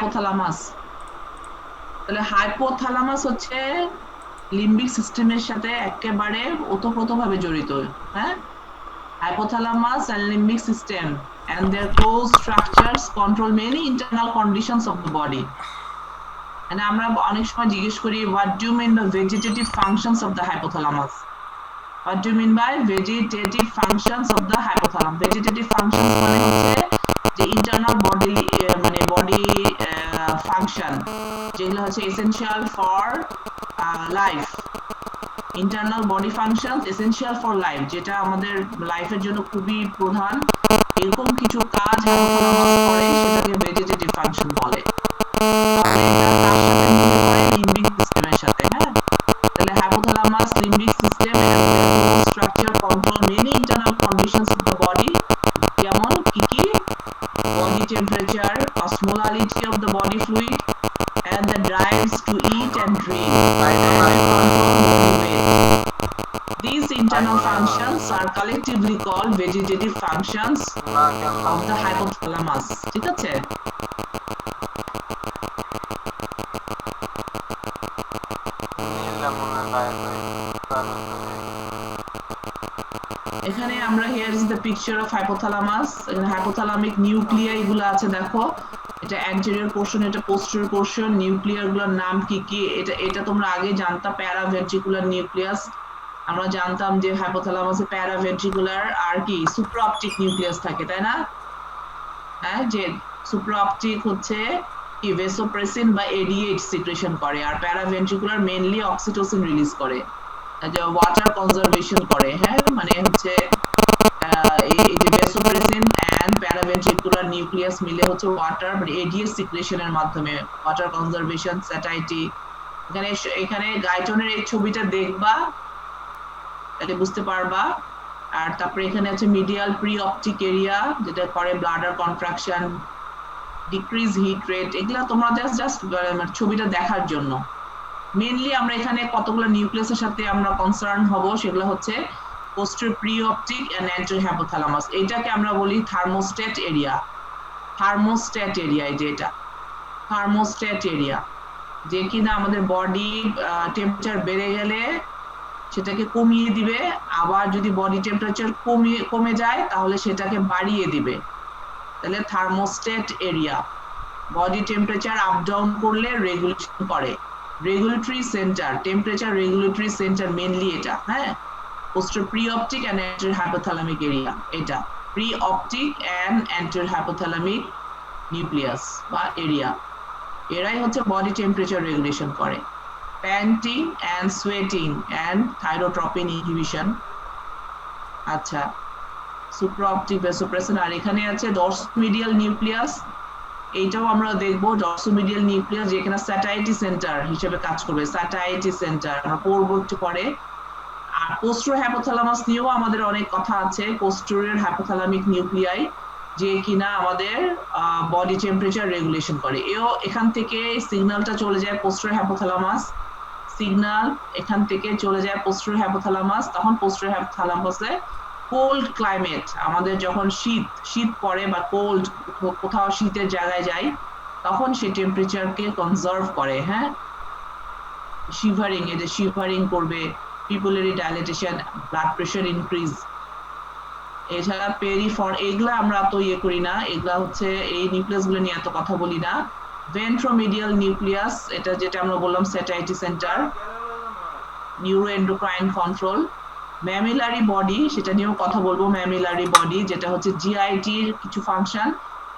Hypothalamus. তাহলে hypothalamus হচ্ছে লিম্বিক সিস্টেমের সাথে একেবারে ওতপ্রোতভাবে জড়িত। হ্যাঁ, hypothalamus and limbic system and their close structures control many internal conditions of the body. And আমরা অনেক সময় জিজ্ঞেস করি what do you mean by vegetative functions of the hypothalamus? What do you mean by vegetative functions of the hypothalamus? Vegetative functions মানে হচ্ছে যে internal body মানে body function যেগুলো হচ্ছে essential for life. Internal body functions essential for life, যেটা আমাদের লাইফের জন্য খুবই প্রধান, এরকম কিছু কাজ হাইপোথ্যালামাস করে, সেটাকে ভেজিটেটিভ ফাংশন বলে। তাহলে এটা কার সাথে মিলে করে? লিম্বিক সিস্টেমের সাথে। হ্যাঁ, তাহলে hypothalamus, limbic system and their structure control many internal conditions of the body. যেমন কি কি? Body temperature, osmolarity of the body fluid and the drives to eat and drink, and control body weight. These internal functions are collectively called vegetative functions of the hypothalamus. ঠিক আছে? এখানে আমরা here is the picture of hypothalamus. এখানে hypothalamic nuclei গুলো আছে, দেখো এটা anterior portion, এটা posterior portion। নিউক্লিয়ার গুলোর নাম কি কি? এটা তোমরা আগে জানতা, প্যারাভেন্ট্রিকুলার নিউক্লিয়াস। আমরা জানতাম যে হাইপোথ্যালামাসে প্যারাভেন্ট্রিকুলার আর কি সুপ্রাঅপটিক নিউক্লিয়াস থাকে, তাই না? হ্যাঁ, যে সুপ্রাঅপটিক হচ্ছে কি ভেসোপ্রেসিন বা এডিএইচ সিক্রেশন করে, আর প্যারাভেন্ট্রিকুলার মেইনলি অক্সিটোসিন রিলিজ করে, যে ওয়াটার কনজারভেশন করে। হ্যাঁ, মানে হচ্ছে এই যে ভেসোপ্রেসিন এন্ড প্যারাভেন্ট্রিকুলার নিউক্লিয়াস মিলে হচ্ছে ওয়াটার এডিএইচ সিক্রেশনের মাধ্যমে ওয়াটার কনজারভেশন, স্যাটাইটি। এখানে গাইটনের এই ছবিটা দেখবা, তাহলে বুঝতে পারবা। আর তারপরে এখানে আছে মিডিয়াল প্রি অপটিক এরিয়া, যেটা করে bladder contraction, decrease heat rate. এগুলা তোমরা জাস্ট ছবিটা দেখার জন্য। মেইনলি আমরা এখানে কতগুলো নিউক্লিয়াসের সাথে আমরা কনসার্ন হব, সেগুলো হচ্ছে posterior preoptic and anterior hypothalamus. এটাকে আমরা বলি থার্মোস্ট্যাট এরিয়া। থার্মোস্ট্যাট এরিয়া, এটা থার্মোস্ট্যাট এরিয়া, যে কিনা আমাদের বডি টেম্পারেচার বেড়ে গেলে সেটাকে কমিয়ে দিবে, আবার যদি বডি টেম্পারেচার কমে যায় তাহলে সেটাকে বাড়িয়ে দিবে। তাহলে thermostat area body temperature up down করলে রেগুলেশন করে। Regulatory centre, temperature regulatory centre mainly এটা। হ্যাঁ, posterior preoptic and anterior hypothalamic area, এটা preoptic and anterior hypothalamic nucleus বা এরিয়া, এরাই হচ্ছে বডি টেম্পারেচার রেগুলেশন করে। panting and sweating and thyrotropin inhibition। আচ্ছা, সুপ্রাঅপটিক ভেসোপ্রেসিন। আর এখানে আছে ডরসোমিডিয়াল নিউক্লিয়াস, এইটাও আমরা দেখবো। ডরসোমিডিয়াল নিউক্লিয়াস যেখানে স্যাটাইটি সেন্টার হিসেবে কাজ করবে, স্যাটাইটি সেন্টার আমরা পড়বো একটু পরে। আর পোস্টেরিয়র হাইপোথ্যালামাস নিয়েও আমাদের অনেক কথা আছে। পোস্টেরিয়র হাইপোথ্যালামিক নিউক্লিয়াই যে কিনা আমাদের বডি টেম্পারেচার রেগুলেশন করে। এখান থেকে সিগন্যালটা চলে যায় পোস্টেরিয়র হাইপোথ্যালামাস, সিগন্যাল এখান থেকে চলে যায় পোস্টেরিয়র হাইপোথ্যালামাস। তখন পোস্টেরিয়র হাইপোথ্যালামাসে কোল্ড ক্লাইমেট, আমাদের যখন শীত পড়ে বা কোল্ড কোথাও শীতের জায়গায় যাই, তখন সেই টেম্পারেচারকে কনজার্ভ করে। হ্যাঁ, শিভারিং, এই যে শিভারিং করবে, pupillary dilatation, blood pressure increase. এছাড়া পেরিফর্ম, এগুলা আমরা তো করি না, এগুলা হচ্ছে এই নিউক্লিয়াস গুলো নিয়ে এত কথা বলি না। ভেন্ট্রোমিডিয়াল নিউক্লিয়াস, এটা যেটা আমরা বললাম satiety centre, neuroendocrine control. Mammillary body, সেটা নিয়েও কথা বলবো। ম্যামিলারি বডি যেটা হচ্ছে জিআইটির কিছু ফাংশন,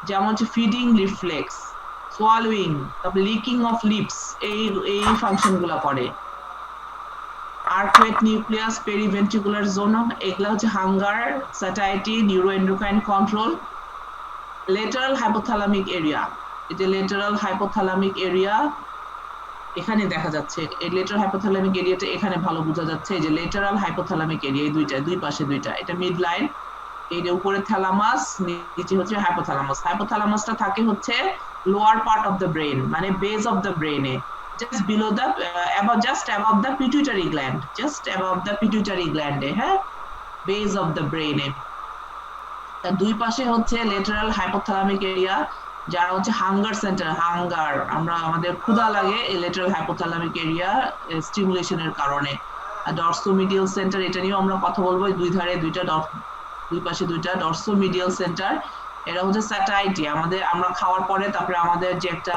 যেমন হচ্ছে ফিডিং রিফ্লেক্স, সোয়ালোয়িং, তারপর লিকিং অফ লিপস, এই ফাংশন গুলা করে। আর্কুয়েট নিউক্লিয়াস, পেরিভেন্ট্রিকুলার জোন, এগুলা হচ্ছে hunger, satiety, neuroendocrine control. Lateral hypothalamic area, এই যে লেটারাল হাইপোথ্যালামিক এরিয়া এখানে দেখা যাচ্ছে। এই লেটারাল হাইপোথ্যালামিক এরিয়াটা এখানে ভালো বোঝা যাচ্ছে, এই যে লেটারাল হাইপোথ্যালামিক এরিয়া, এই দুই পাশে দুইটা, এটা মিড লাইন। এই যে উপরে থ্যালামাস, নিচে হচ্ছে হাইপোথ্যালামাস। হাইপোথ্যালামাসটা থাকে হচ্ছে lower part of the brain, মানে বেস অফ দ্য ব্রেনে, just below the just above the pituitary gland, just above the pituitary gland, হ্যাঁ, base of the brain এ। তার দুই পাশে হচ্ছে লেটারাল হাইপোথ্যালামিক এরিয়া, যারা হচ্ছে হাঙ্গার সেন্টার, হাঙ্গার আমরা আমাদের ক্ষুধা লাগে এই লেটারাল হাইপোথ্যালামিক এরিয়া স্টিমুলেশনের কারণে। আর ডরসোমিডিয়াল সেন্টার, এটা নিয়েও আমরা কথা বলবো। দুই ধারে দুইটা, দুই পাশে দুইটা ডরসোমিডিয়াল সেন্টার, এরা হচ্ছে স্যাটাইটি। আমাদের আমরা খাওয়ার পরে তারপরে আমাদের যে একটা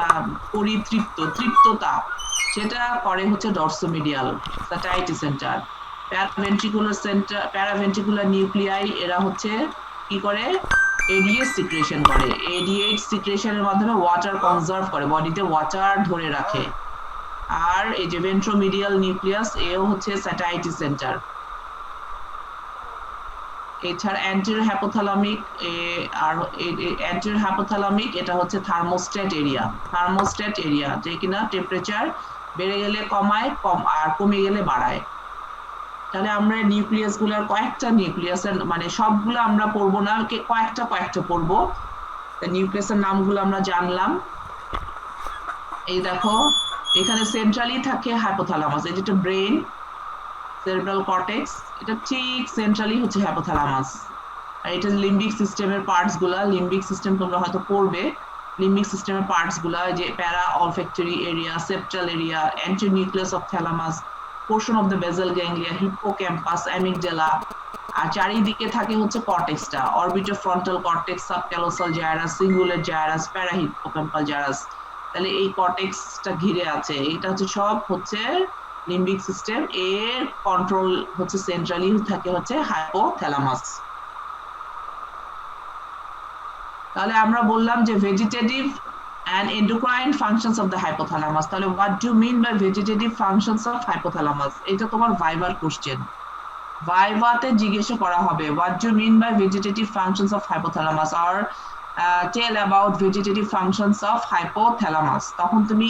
তৃপ্ততা সেটা করে হচ্ছে dorsomedial satiety centre. Paraventricular centre, paraventricular nuclei, এরা হচ্ছে কি করে, এডিএস সিক্রেশন করে। এডিএইচ সিক্রেশনের মাধ্যমে ওয়াটার কনজার্ভ করে, বডিতে ওয়াটার ধরে রাখে। আর এই যে ভেন্ট্রোমিডিয়াল নিউক্লিয়াস, এও হচ্ছে স্যাটাইটি সেন্টার। এছাড়া অ্যান্টেরিয়র হাইপোথ্যালামিক, আর অ্যান্টেরিয়র হাইপোথ্যালামিক এটা হচ্ছে থার্মোস্ট্যাট এরিয়া। থার্মোস্ট্যাট এরিয়া যে কিনা টেম্পারেচার বেড়ে গেলে কমায়, আর কমে গেলে বাড়ায়। তাহলে আমরা নিউক্লিয়াস গুলার কয়েকটা নিউক্লিয়াসের মানে সবগুলো আমরা পড়বো না, কয়েকটা পড়বো। নিউক্লিয়াসের নামগুলো আমরা জানলাম। এই দেখো এখানে সেন্ট্রালি থাকে হাইপোথ্যালামাস, এই যেটা ব্রেন, সেরেব্রাল কর্টেক্স, এটা ঠিক সেন্ট্রালি হচ্ছে হাইপোথ্যালামাস। আর এটা লিম্বিক সিস্টেমের পার্টস গুলা, লিম্বিক সিস্টেম তোমরা হয়তো পড়বে। লিম্বিক সিস্টেমের পার্টস গুলা যে para olfactory area, septal area, anterior nucleus of thalamus, portion of the basal ganglia, hippocampus, amygdala. আর চারিদিকে থাকে হচ্ছে কর্টেক্সটা, orbitofrontal cortex, subcallosal gyrus, cingulate gyrus, parahippocampal gyrus. তাহলে এই কর্টেক্সটা ঘিরে আছে, এটা হচ্ছে সব হচ্ছে লিম্বিক সিস্টেম। এর কন্ট্রোল হচ্ছে সেন্ট্রালি থাকে হচ্ছে হাইপোথ্যালামাস। তাহলে আমরা বললাম যে vegetative and endocrine functions of the hypothalamus. তাহলে what do you mean by vegetative functions of hypothalamus? এটা তোমার ভাইবার কোশ্চেন, ভাইভাতে জিজ্ঞাসা করা হবে what do you mean by vegetative functions of hypothalamus, or tell about vegetative functions of hypothalamus. তখন তুমি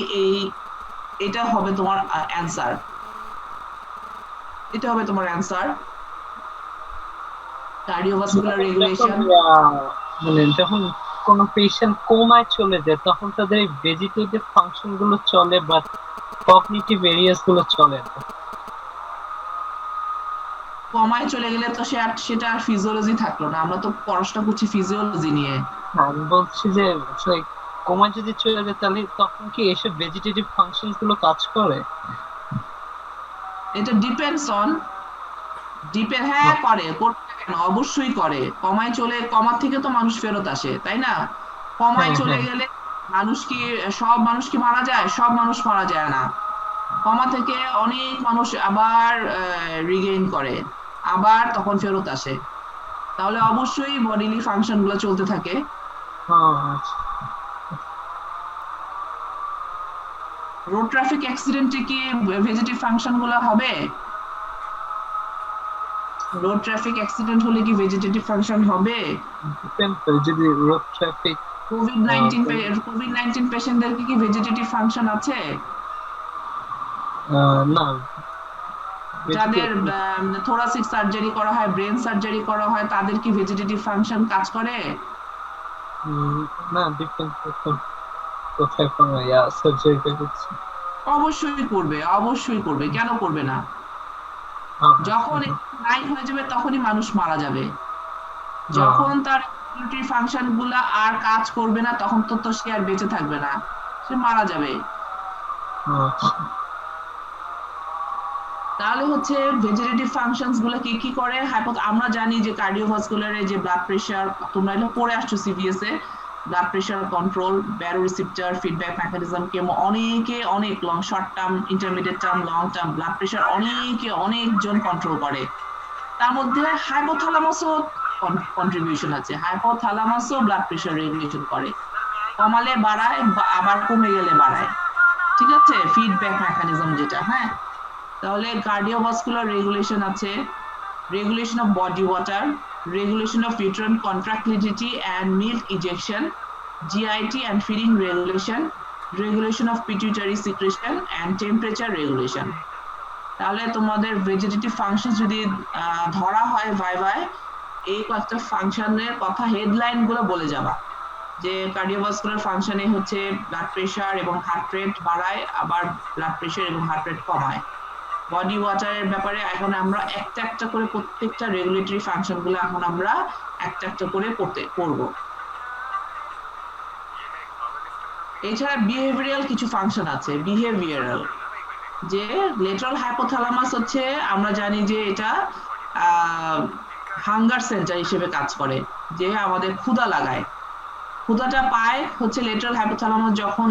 এটা হবে তোমার অ্যানসার, এটা হবে তোমার অ্যানসার। কার্ডিওভাস্কুলার রেগুলেশন, মানে যখন কোন পেশেন্ট কোমায় চলে যায় তখন তাদের ভেজিটেটিভ ফাংশন গুলো চলে, বাট কগনিটিভ এরিয়াস গুলো চলে না। কমায় চলে গেলে তো সেটা আর ফিজিওলজি থাকলো না, আমরা তো পড়াশোনা করছি ফিজিওলজি নিয়ে। আমি বলছি যে কোমায় যদি চলে যায় তাহলে তখন কি এসব ভেজিটেটিভ ফাংশন গুলো কাজ করে? এটা ডিপেন্ডস অন, হ্যাঁ করে, করতে কেন, অবশ্যই করে। কমা থেকে তো মানুষ ফেরত আসে, তাই না? কমায় চলে গেলে সব মানুষ কি মারা যায়? সব মানুষ মারা যায় না। কমা থেকে অনেক মানুষ আবার রিগেইন করে, আবার তখন ফেরত আসে। তাহলে অবশ্যই বডিলি ফাংশন গুলো চলতে থাকে। রোড ট্রাফিক অ্যাক্সিডেন্টে কি ভেজিটেটিভ ফাংশন গুলো হবে? রোড ট্রাফিক অ্যাক্সিডেন্ট হলে কি ভেজিটেটিভ ফাংশন হবে? যদি রোড ট্রাফিক, কোভিড-19 পেশেন্টদের কি ভেজিটেটিভ ফাংশন আছে? না। যাদের থোরাসিক সার্জারি করা হয়, ব্রেন সার্জারি করা হয়, তাদের কি ভেজিটেটিভ ফাংশন কাজ করে? না, কোথায় কোন সার্জারি করছে? অবশ্যই করবে, অবশ্যই করবে, কেন করবে না? যখন নাই হয়ে যাবে তখনই মানুষ মারা যাবে। যখন তার রেসপিরেটরি ফাংশন গুলা আর কাজ করবে না তখন তো সে আর বেঁচে থাকবে না, সে মারা যাবে। তাহলে হচ্ছে ভেজিটেটিভ ফাংশনস গুলো কি কি করে? আমরা জানি যে কার্ডিওভাস্কুলারে যে ব্লাড প্রেশার, তোমরা এটা পড়ে আসছো সিভিএস এ, blood pressure control, baroreceptor, feedback mechanism, chemo, অনেক long, short term, intermediate term, long term blood pressure অনেকজন কন্ট্রোল করে। তার মধ্যে হাইপোথ্যালামাসও কন্ট্রিবিউশন আছে, হাইপোথ্যালামাসও ব্লাড প্রেশার রেগুলেশন করে, কমালে বাড়ায়, আবার কমে গেলে বাড়ায়, ঠিক আছে? ফিডব্যাক মেকানিজম যেটা, হ্যাঁ। তাহলে কার্ডিওভাস্কুলার রেগুলেশন আছে, regulation of body water, regulation of uterine contractility and milk ejection, GIT and feeding regulation, regulation of pituitary secretion and temperature regulation. তাহলে তোমাদের ভেজিটেটিভ ফাংশন যদি ধরা হয় ভাইভায়, এই কয়েকটা ফাংশনের কথা হেডলাইন গুলো বলে যাবা, যে কার্ডিওভাস্কুলার ফাংশনে হচ্ছে ব্লাড প্রেশার এবং হার্ট রেট বাড়ায়, আবার ব্লাড প্রেশার এবং হার্ট রেট কমায়। বডি ওয়াটারের ব্যাপারে এখন আমরা একটা করে প্রত্যেকটা রেগুলেটরি ফাংশন গুলো এখন আমরা একটা করে পড়ব। এছাড়া বিহেভিয়ারাল কিছু ফাংশন আছে, বিহেভিয়ারাল, যে লেটারাল হাইপোথ্যালামাস হচ্ছে আমরা জানি যে এটা হাঙ্গার সেন্টার হিসেবে কাজ করে, যে আমাদের ক্ষুধা লাগায়, ক্ষুধাটা পায় হচ্ছে লেটারাল হাইপোথ্যালামাস যখন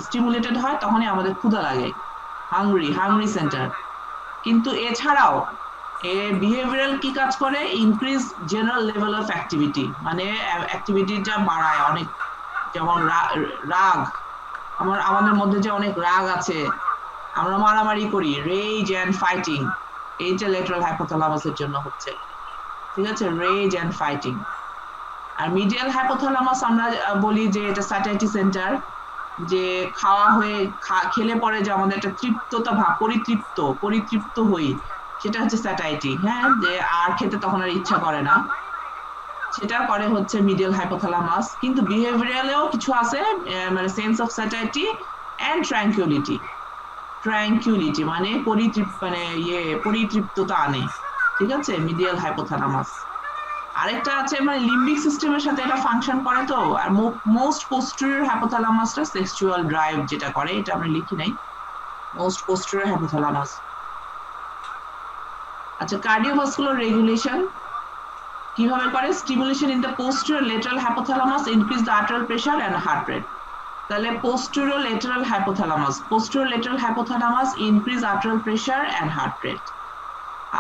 স্টিমুলেটেড হয় তখনই আমাদের ক্ষুধা লাগে, হাংরি সেন্টার। কিন্তু এছাড়াও বিহেভিয়ারাল কি কাজ করে, increase general level of activity, মানে অ্যাক্টিভিটিটা বাড়ায় অনেক, যেমন রাগ, আমাদের মধ্যে যে অনেক রাগ আছে, আমরা মারামারি করি, রেজ এন্ড ফাইটিং, এইটা লেটারাল হাইপোথ্যালামাসের জন্য হচ্ছে, ঠিক আছে, রেজ এন্ড ফাইটিং। আর মিডিয়াল হাইপোথ্যালামাস আমরা বলি যে এটা স্যাটাইটি সেন্টার, যে খাওয়া হয়ে খেলে পরে যে আমাদের একটা তৃপ্ততা ভাব, পরিতৃপ্ত হই, সেটা হচ্ছে স্যাটাইটি, হ্যাঁ, যে আর খেতে তখন আর ইচ্ছা করে না, সেটা করে হচ্ছে মিডিয়াল হাইপোথ্যালামাস। কিন্তু বিহেভিয়ারালেও কিছু আছে, মানে sense of satiety and tranquility মানে পরিতৃপ্ততা আনে, ঠিক আছে, মিডিয়াল হাইপোথ্যালামাস। আরেকটা আছে মানে লিম্বিক সিস্টেমের সাথে এটা ফাংশন করে, তো আর মোস্ট পোস্টেরিয়র হাইপোথ্যালামাসটা সেক্সুয়াল ড্রাইভ যেটা করে, এটা আমরা লিখি নাই, মোস্ট পোস্টেরিয়র হাইপোথ্যালামাস। আচ্ছা, কার্ডিওভাস্কুলার রেগুলেশন কিভাবে করে, stimulation in the posterior lateral hypothalamus increase the arterial pressure and heart rate. তাহলে posterior lateral hypothalamus increase arterial pressure and heart rate.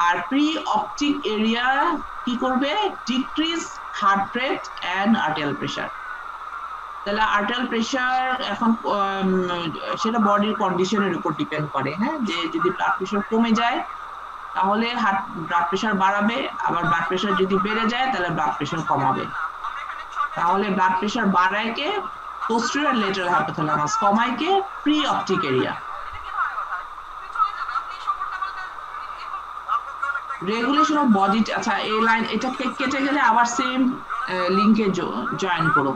আর প্রি অপটিক এরিয়া কি করবে, decrease heart rate and arterial pressure. তাহলে arterial pressure এখন সেটা বডির কন্ডিশনের উপর ডিপেন্ড করে, হ্যাঁ, যে যদি ব্লাড প্রেসার কমে যায় তাহলে ব্লাড প্রেসার বাড়াবে, আবার ব্লাড প্রেসার যদি বেড়ে যায় তাহলে ব্লাড প্রেসার কমাবে। তাহলে ব্লাড প্রেসার বাড়ায় কে, পোস্টেরিয়র লেটারাল হাইপোথ্যালামাস, কমায় কে, preoptic area. Regulation of body, আচ্ছা এই লাইন এটা কেটে গেলে আবার সেম লিংকে জয়েন করো।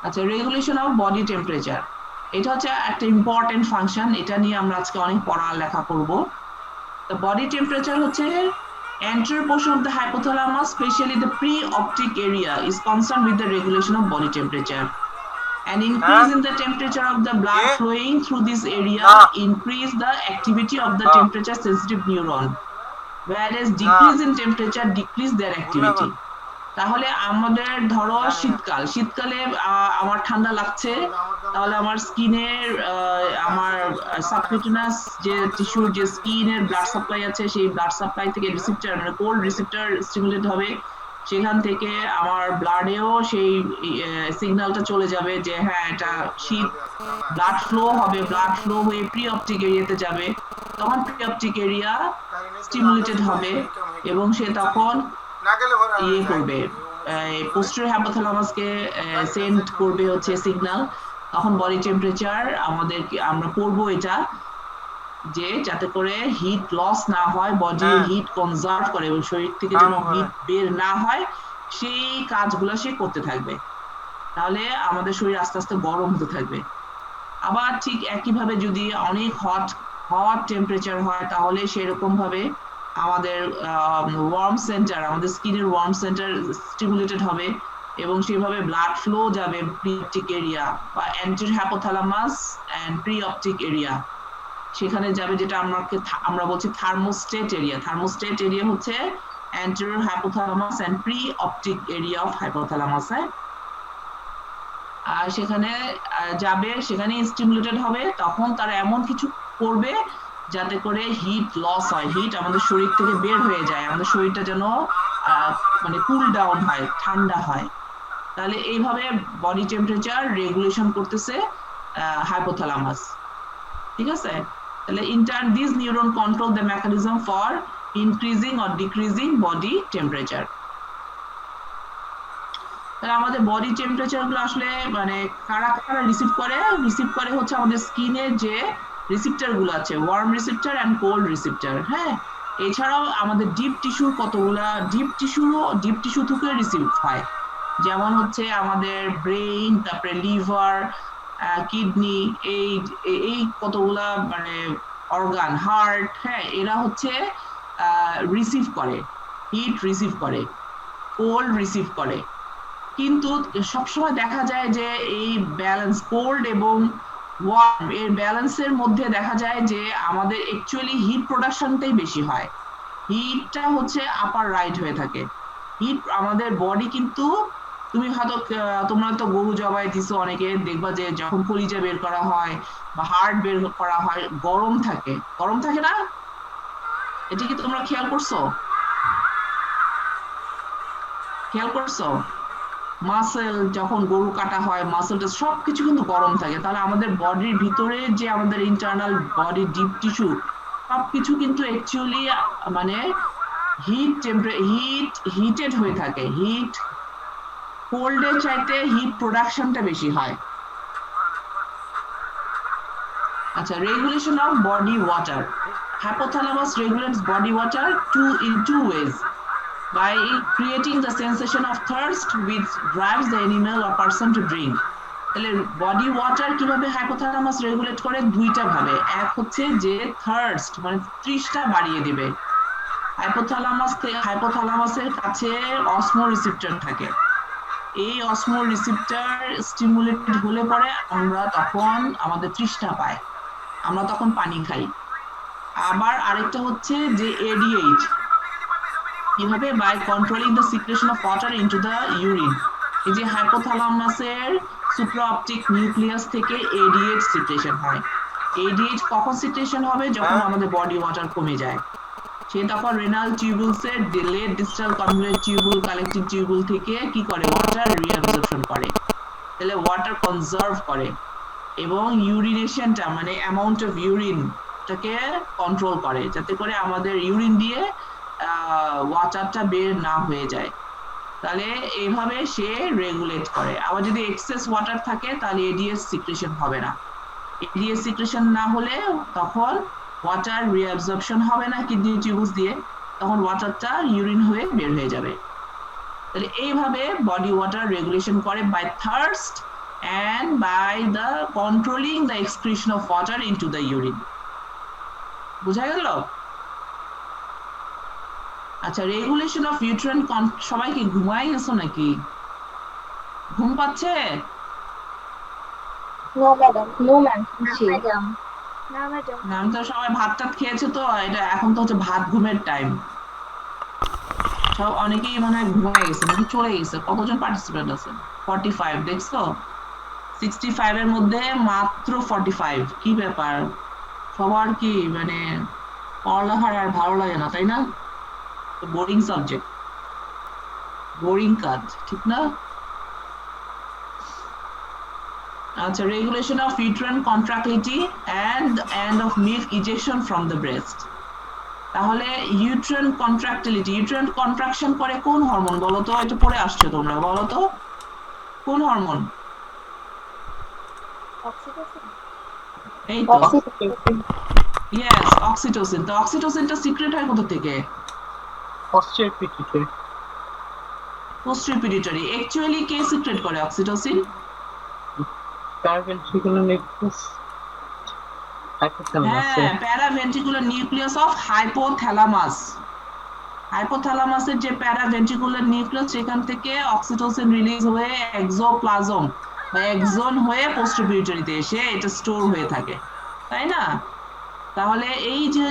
আচ্ছা, রেগুলেশন অফ বডি টেম্পারেচার, এটা হচ্ছে একটা ইম্পর্টেন্ট ফাংশন, এটা নিয়ে আমরা আজকে অনেক পড়ালেখা করব। The body temperature হচ্ছে anterior portion of the hypothalamus, especially the pre-optic area, is concerned with the regulation of body temperature. An increase in the temperature of the blood flowing through this area increase the activity of the temperature sensitive neuron, whereas decrease in temperature decrease their activity. তাহলে আমাদের ধরো শীতকালে আমার ঠান্ডা লাগছে, তাহলে আমার স্কিনের আমার সাবকিউটেনাস যে টিস্যুর যে স্কিনের ব্লাড সাপ্লাই আছে, সেই ব্লাড সাপ্লাই থেকে রিসেপ্টর মানে কোল্ড রিসেপ্টর স্টিমুলেট হবে, সেখান থেকে আমার ব্লাডেও সেই সিগন্যালটা চলে যাবে যে হ্যাঁ এটা শীত, ব্লাড ফ্লো হবে, ব্লাড ফ্লো হয়ে প্রি অপটিক এরিয়াতে যাবে, তখন প্রি অপটিক এরিয়া স্টিমুলেটেড হবে এবং সে তখন ইয়ে করবে, পোস্টেরিয়র হাইপোথ্যালামাসকে সেন্ড করবে হচ্ছে সিগন্যাল, তখন বডি টেম্পারেচার আমরা করবো এটা, যে যাতে করে হিট লস না হয়, বডি হিট কনজার্ভ করে এবং শরীর থেকে যেন হিট বের না হয়, সেই কাজগুলো সে করতে থাকবে, তাহলে আমাদের শরীর আস্তে আস্তে গরম হতে থাকবে। আবার ঠিক একইভাবে যদি অনেক হট টেম্পারেচার হয় তাহলে সেরকম ভাবে আমাদের ওয়ার্ম সেন্টার, আমাদের স্কিনের ওয়ার্ম সেন্টার স্টিমুলেটেড হবে এবং সেভাবে ব্লাড ফ্লো যাবে প্রি অপটিক এরিয়া বা anterior hypothalamus and preoptic area, সেখানে যাবে, যেটা আমরা বলছি থার্মোস্টেট এরিয়া হচ্ছে anterior hypothalamus and preoptic area of hypothalamus. আর সেখানে যাবে, সেখানে স্টিমুলেটেড হবে, তখন তারা এমন কিছু করবে যাতে করে হিট লস হয়, হিট আমাদের শরীর থেকে বের হয়ে যায়, আমাদের শরীরটা যেন মানে কুল ডাউন হয়, ঠান্ডা হয়। তাহলে এইভাবে বডি টেম্পারেচার রেগুলেশন করতেছে হাইপোথ্যালামাস, ঠিক আছে। তাহলে in turn this neuron control the mechanism for increasing or decreasing body temperature. তাহলে আমাদের বডি টেম্পারেচার গুলো আসলে মানে কারা রিসিভ করে হচ্ছে আমাদের স্কিনের যে রিসেপ্টর গুলো আছে, warm receptor and cold receptor, হ্যাঁ। এছাড়াও আমাদের ডিপ টিস্যুর কতগুলা ডিপ টিস্যু থেকে রিসিভ হয়, যেমন হচ্ছে আমাদের ব্রেইন, তারপরে লিভার, কিডনি, এই কতগুলা মানে অর্গান, হার্ট, হ্যাঁ, এরা হচ্ছে রিসিভ করে, হিট রিসিভ করে, কোল্ড রিসিভ করে, কিন্তু সবসময় দেখা যায় যে এই ব্যালেন্স কোল্ড এবং ওয়ার্ম এর ব্যালেন্সের মধ্যে দেখা যায় যে আমাদের অ্যাকচুয়ালি হিট প্রোডাকশনটাই বেশি হয়। হিটটা হচ্ছে আপার রাইট হয়ে থাকে। হিট আমাদের বডি কিন্তু তুমি হয়তো তোমরা তো গরু জবাই দিছো, অনেকে দেখবা যে যখন কলিজা বের করা হয় বা হার্ট বের করা হয় গরম থাকে, গরম থাকে না? এটা কি তোমরা খেয়াল করছো? খেয়াল করছো? মাসেল যখন গরু কাটা হয় মাসেলটা সবকিছু কিন্তু গরম থাকে। তাহলে আমাদের বডির ভিতরে যে আমাদের ইন্টারনাল বডি ডিপ টিস্যু সবকিছু কিন্তু অ্যাকচুয়ালি মানে হিটেড হয়ে থাকে। হিট কোল্ডের চাইতে হিট প্রোডাকশনটা বেশি হয়। আচ্ছা, regulation of body water. Hypothalamus regulates body water in two ways: by creating the sensation of thirst which drives the animal or person to drink. তাহলে বডি ওয়াটার কিভাবে hypothalamus regulate করে? দুইটা ভাবে। এক হচ্ছে যে থার্স্ট মানে তৃষ্ণা বাড়িয়ে দিবে। হাইপোথ্যালামাসের কাছে অসমো রিসেপ্টর থাকে। এই অসমো রিসেপ্টর স্টিমুলেটেড হলে পরে আমরা তখন আমাদের তৃষ্ণা পায়, আমরা তখন পানি খাই। আবার আরেকটা হচ্ছে যে এডিএইচ, কিভাবে? By controlling the secretion of water into the urine. এই যে হাইপোথ্যালামাসের সুপ্রাঅপটিক নিউক্লিয়াস থেকে এডিএইচ সিক্রেশন হয়। এডিএইচ কখন সিক্রেশন হবে? যখন আমাদের বডি ওয়াটার কমে যায়। সে তখন রেনাল টিউবুলসের late distal convoluted tubule collecting tubule থেকে কি করে? ওয়াটার রিঅ্যাবজর্পশন করে। তাহলে ওয়াটার কনজার্ভ করে এবং ইউরিনেশনটা মানে অ্যামাউন্ট অফ ইউরিনটাকে কন্ট্রোল করে, যাতে করে আমাদের ইউরিন দিয়ে ওয়াটারটা বের না হয়ে যায়। তাহলে এইভাবে সে রেগুলেট করে। আবার যদি এক্সেস ওয়াটার থাকে তাহলে এডিএস সিক্রেশন হবে না। এডিএস সিক্রেশন না হলে তখন ওয়াটার রিঅ্যাবজর্পশন হবে না কিডনি টিউবস দিয়ে, তখন ওয়াটারটা ইউরিন হয়ে বের হয়ে যাবে। তাহলে এইভাবে বডি ওয়াটার রেগুলেশন করে by thirst and by the controlling the excretion of water into the urine. বুঝা গেল? আচ্ছা, রেগুলেশন অফ ইউট্রাইন, সবাই কি ঘুমাই গেছো নাকি? ঘুম পাচ্ছে? No madam. No ma'am. Madam. না ম্যাডাম। নাম তো সবাই ভাত টাত খেয়েছে তো, এটা এখন তো হচ্ছে ভাত ঘুমের টাইম। সব অনেকেই মনে হয় ঘুমাই গেছে নাকি চলে গেছে। কতজন পার্টিসিপেন্ট আছে? 45। দেখছো 65 এর মধ্যে মাত্র 45। কি ব্যাপার? সবার কি মানে পড়ালেখার আর ভালো লাগে না, তাই না? বোরিং সাবজেক্ট, বোরিং কাজ, ঠিক না? আচ্ছা, regulation of uterine contractility and of milk ejection from the breast. তাহলে ইউট্রাইন কন্ট্রাক্টিলিটি, ইউট্রাইন কন্ট্রাকশন করে কোন হরমোন বলো তো? এটা পড়ে আসছো তোমরা, বলো তো কোন হরমোন? এই তো ইয়েস, অক্সিটোসিন। তো অক্সিটোসিনটা সিক্রেট হয় কোথা থেকে? posterior pituitary। Posterior pituitary. Actually কে সিক্রেট করে অক্সিটোসিন? paraventricular nucleus hypothalamus। হ্যাঁ, প্যারাভেন্ট্রিকুলার নিউক্লিয়াস অফ হাইপোথ্যালামাস। হাইপোথ্যালামাসের যে প্যারাভেন্ট্রিকুলার নিউক্লিয়াস, সেখান থেকে অক্সিটোসিন রিলিজ হয়ে এক্সোপ্লাজম বা এক্সন হয়ে পোস্টেরিয়র পিটুইটারিতে এসে এটা স্টোর হয়ে থাকে, তাই না? তাহলে এই যে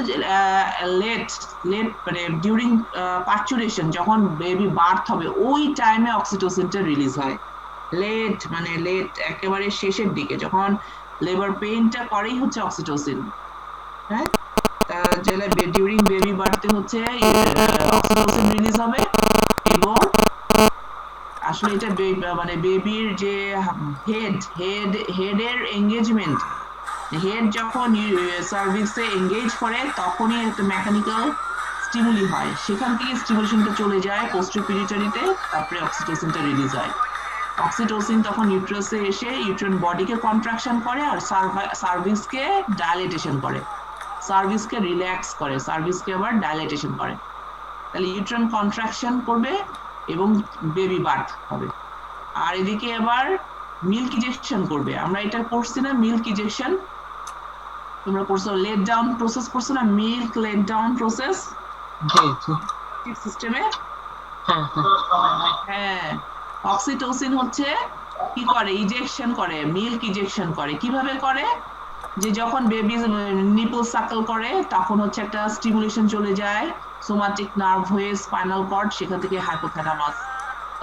লেট মানে ডিউরিং পার্চুরেশন, যখন বেবি বার্থ হবে ওই টাইমে অক্সিটোসিনটা রিলিজ হয়। লেট মানে লেট একেবারে শেষের দিকে, যখন লেবার পেইনটা করেই হচ্ছে অক্সিটোসিন। হ্যাঁ, যেটা ডিউরিং বেবি বার্থে হচ্ছে অক্সিটোসিন রিলিজ হবে। এবং আসলে এটা মানে বেবির যে হেডের এঙ্গেজমেন্ট, হেড যখন সার্ভিসে এঙ্গেজ করে তখনই একটা মেকানিক্যাল স্টিমুলি হয়, সেখান থেকে স্টিমুলেশনটা চলে যায় পোস্টেরিয়র পিটুইটারিতে, তারপরে অক্সিটোসিনটা রিলিজ হয়। অক্সিটোসিন তখন ইউট্রাসে এসে ইউট্রাইন বডিকে কন্ট্রাকশন করে আর সার্ভিসকে ডাইলেটেশন করে, সার্ভিসকে রিল্যাক্স করে, সার্ভিসকে আবার ডাইলেটেশন করে। তাহলে ইউট্রাইন কন্ট্রাকশন করবে এবং বেবি বার্থ হবে। আর এদিকে আবার মিল্ক ইজেকশন করবে। আমরা এটা পড়ছি না, মিল্ক ইজেকশন? তোমরা পড়ছো লেট ডাউন প্রসেস, পড়ছো না মিল্ক লেট ডাউন প্রসেস জি জি। সিস্টেমে? হ্যাঁ হ্যাঁ। হ্যাঁ, অক্সিটোসিন হচ্ছে কি করে, ইজেকশন করে, মিল্ক ইজেকশন করে। কিভাবে করে, যে যখন বেবি নিপল সাকল করে তখন হচ্ছে একটা স্টিমুলেশন চলে যায় সোমাটিক নার্ভ হয়ে স্পাইনাল কর্ড, সেখান থেকে হাইপোথ্যালামাস,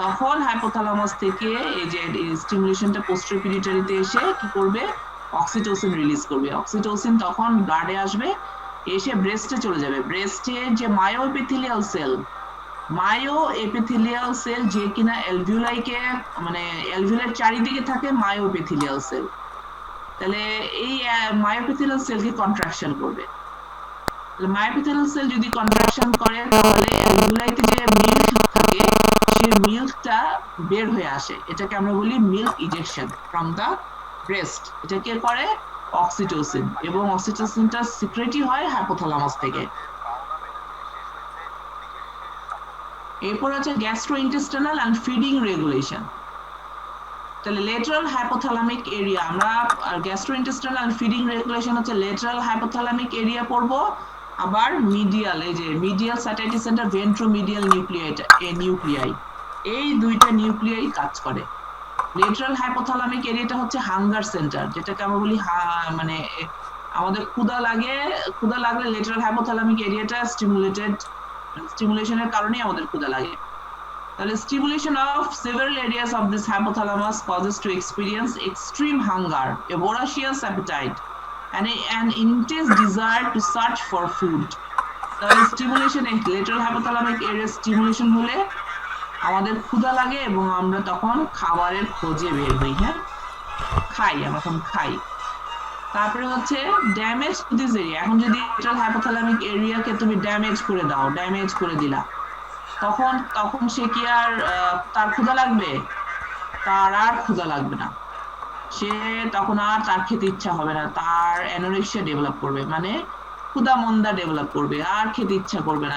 তখন হাইপোথ্যালামাস থেকে এই যে স্টিমুলেশনটা পোস্টেরিয়র পিটুইটারিতে এসে কি করবে, অক্সিটোসিন রিলিজ করবে। অক্সিটোসিন তখন ব্লাডে আসবে, এসে ব্রেস্টে চলে যাবে। ব্রেস্টে যে মায়োএপিথেলিয়াল সেল, মায়ো এপিথেলিয়াল সেল যে কিনা অ্যালভিউলাইকে মানে অ্যালভিউলার চারিদিকে থাকে মায়োএপিথেলিয়াল সেল, তাহলে এই মায়োএপিথেলিয়াল সেলকে কন্ট্রাকশন করবে। তাহলে মায়োএপিথেলিয়াল সেল যদি কন্ট্রাকশন করে তাহলে অ্যালভিউলাইতে যে মিল্ক থাকে সেই মিল্কটা বের হয়ে আসে, এটাকে আমরা বলি milk ejection from the breast. এটা কে করে, অক্সিটোসিন, এবং অক্সিটোসিনটা সিক্রেটই হয় হাইপোথ্যালামাস থেকে। এরপর হচ্ছে গ্যাস্ট্রোইন্টেস্টাইনাল অ্যান্ড ফিডিং রেগুলেশন। তাহলে লেটারাল হাইপোথ্যালামিক এরিয়া, আমরা গ্যাস্ট্রোইন্টেস্টাইনাল অ্যান্ড ফিডিং রেগুলেশন হচ্ছে লেটারাল হাইপোথ্যালামিক এরিয়া পড়বো, আবার মিডিয়াল, এই যে মিডিয়াল স্যাটাইটি সেন্টার, ভেন্ট্রোমিডিয়াল নিউক্লিয়াই, এই দুইটা নিউক্লিয়াই কাজ করে। লেটারাল হাইপোথ্যালামিক এরিয়াটা হচ্ছে হাঙ্গার সেন্টার, যেটাকে আমরা বলি মানে আমাদের ক্ষুধা লাগলে লেটারাল হাইপোথ্যালামিক এরিয়াটা স্টিমুলেশনের কারণেই আমাদের ক্ষুধা লাগে। তাহলে stimulation of several areas of this hypothalamus causes to experience extreme hunger, a voracious appetite, and an intense desire to search for food. তাহলে stimulation, lateral hypothalamic area stimulation হলে আমাদের ক্ষুধা লাগে এবং আমরা তখন খাবারের খোঁজে বের হই, হ্যাঁ আমরা তখন খাই। তারপরে হচ্ছে ড্যামেজ টু দিস এরিয়া। এখন যদি লেটারাল হাইপোথ্যালামিক এরিয়াকে তুমি ড্যামেজ করে দাও, ড্যামেজ করে দিলা, তখন সে কি আর তার ক্ষুধা লাগবে? তার আর ক্ষুধা লাগবে না, সে তখন আর তার খেতে ইচ্ছা হবে না, তার অ্যানোরেক্সিয়া ডেভেলপ করবে, মানে ক্ষুধা মন্দা ডেভেলপ করবে, আর খেতে ইচ্ছা করবে না,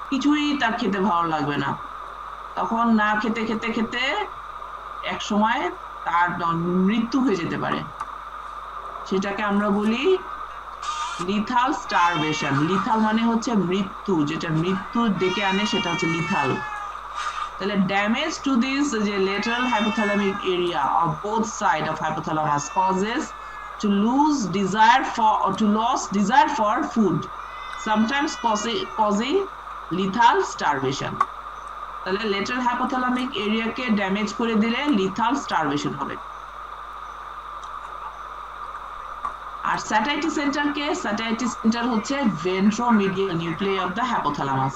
কিছুই তার খেতে ভালো লাগবে না। তখন না খেতে খেতে খেতে এক সময় তার মৃত্যু হয়ে যেতে পারে, সেটাকে আমরা বলি লিথাল স্টারভেশন। লিথাল মানে হচ্ছে মৃত্যু, যেটা মৃত্যু ডেকে আনে সেটা হচ্ছে লিথাল। তাহলে ড্যামেজ টু দিস যে lateral hypothalamic area of both side of hypothalamus causes to lose desire for food, sometimes causing lethal starvation. তাহলে লেটারাল হাইপোথ্যালামিক এরিয়াকে ড্যামেজ করে দিলে লিথাল স্টারভেশন হবে। আর স্যাটাইটি সেন্টার হচ্ছে ভেন্ট্রোমিডিয়াল নিউক্লিয়াই অফ দ্য হাইপোথ্যালামাস।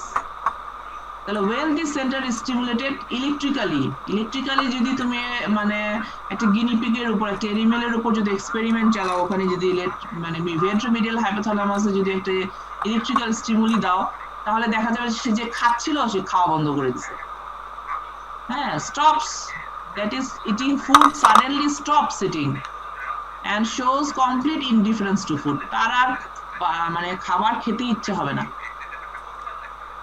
তাহলে when this center is stimulated electrically যদি তুমি মানে একটা গিনিপিগের উপর, একটা এনিমেলের উপর যদি এক্সপেরিমেন্ট চালাও, ওখানে যদি মানে ভেন্ট্রোমিডিয়াল হাইপোথ্যালামাসে যদি একটা ইলেকট্রিক্যাল স্টিমুলি দাও, তাহলে দেখা যাবে সে যে খাচ্ছিল সে খাওয়া বন্ধ করে দিচ্ছে, হ্যাঁ stops, that is eating food, suddenly stops eating and shows complete indifference to food, তার আর মানে খাবার খেতে ইচ্ছে হবে না।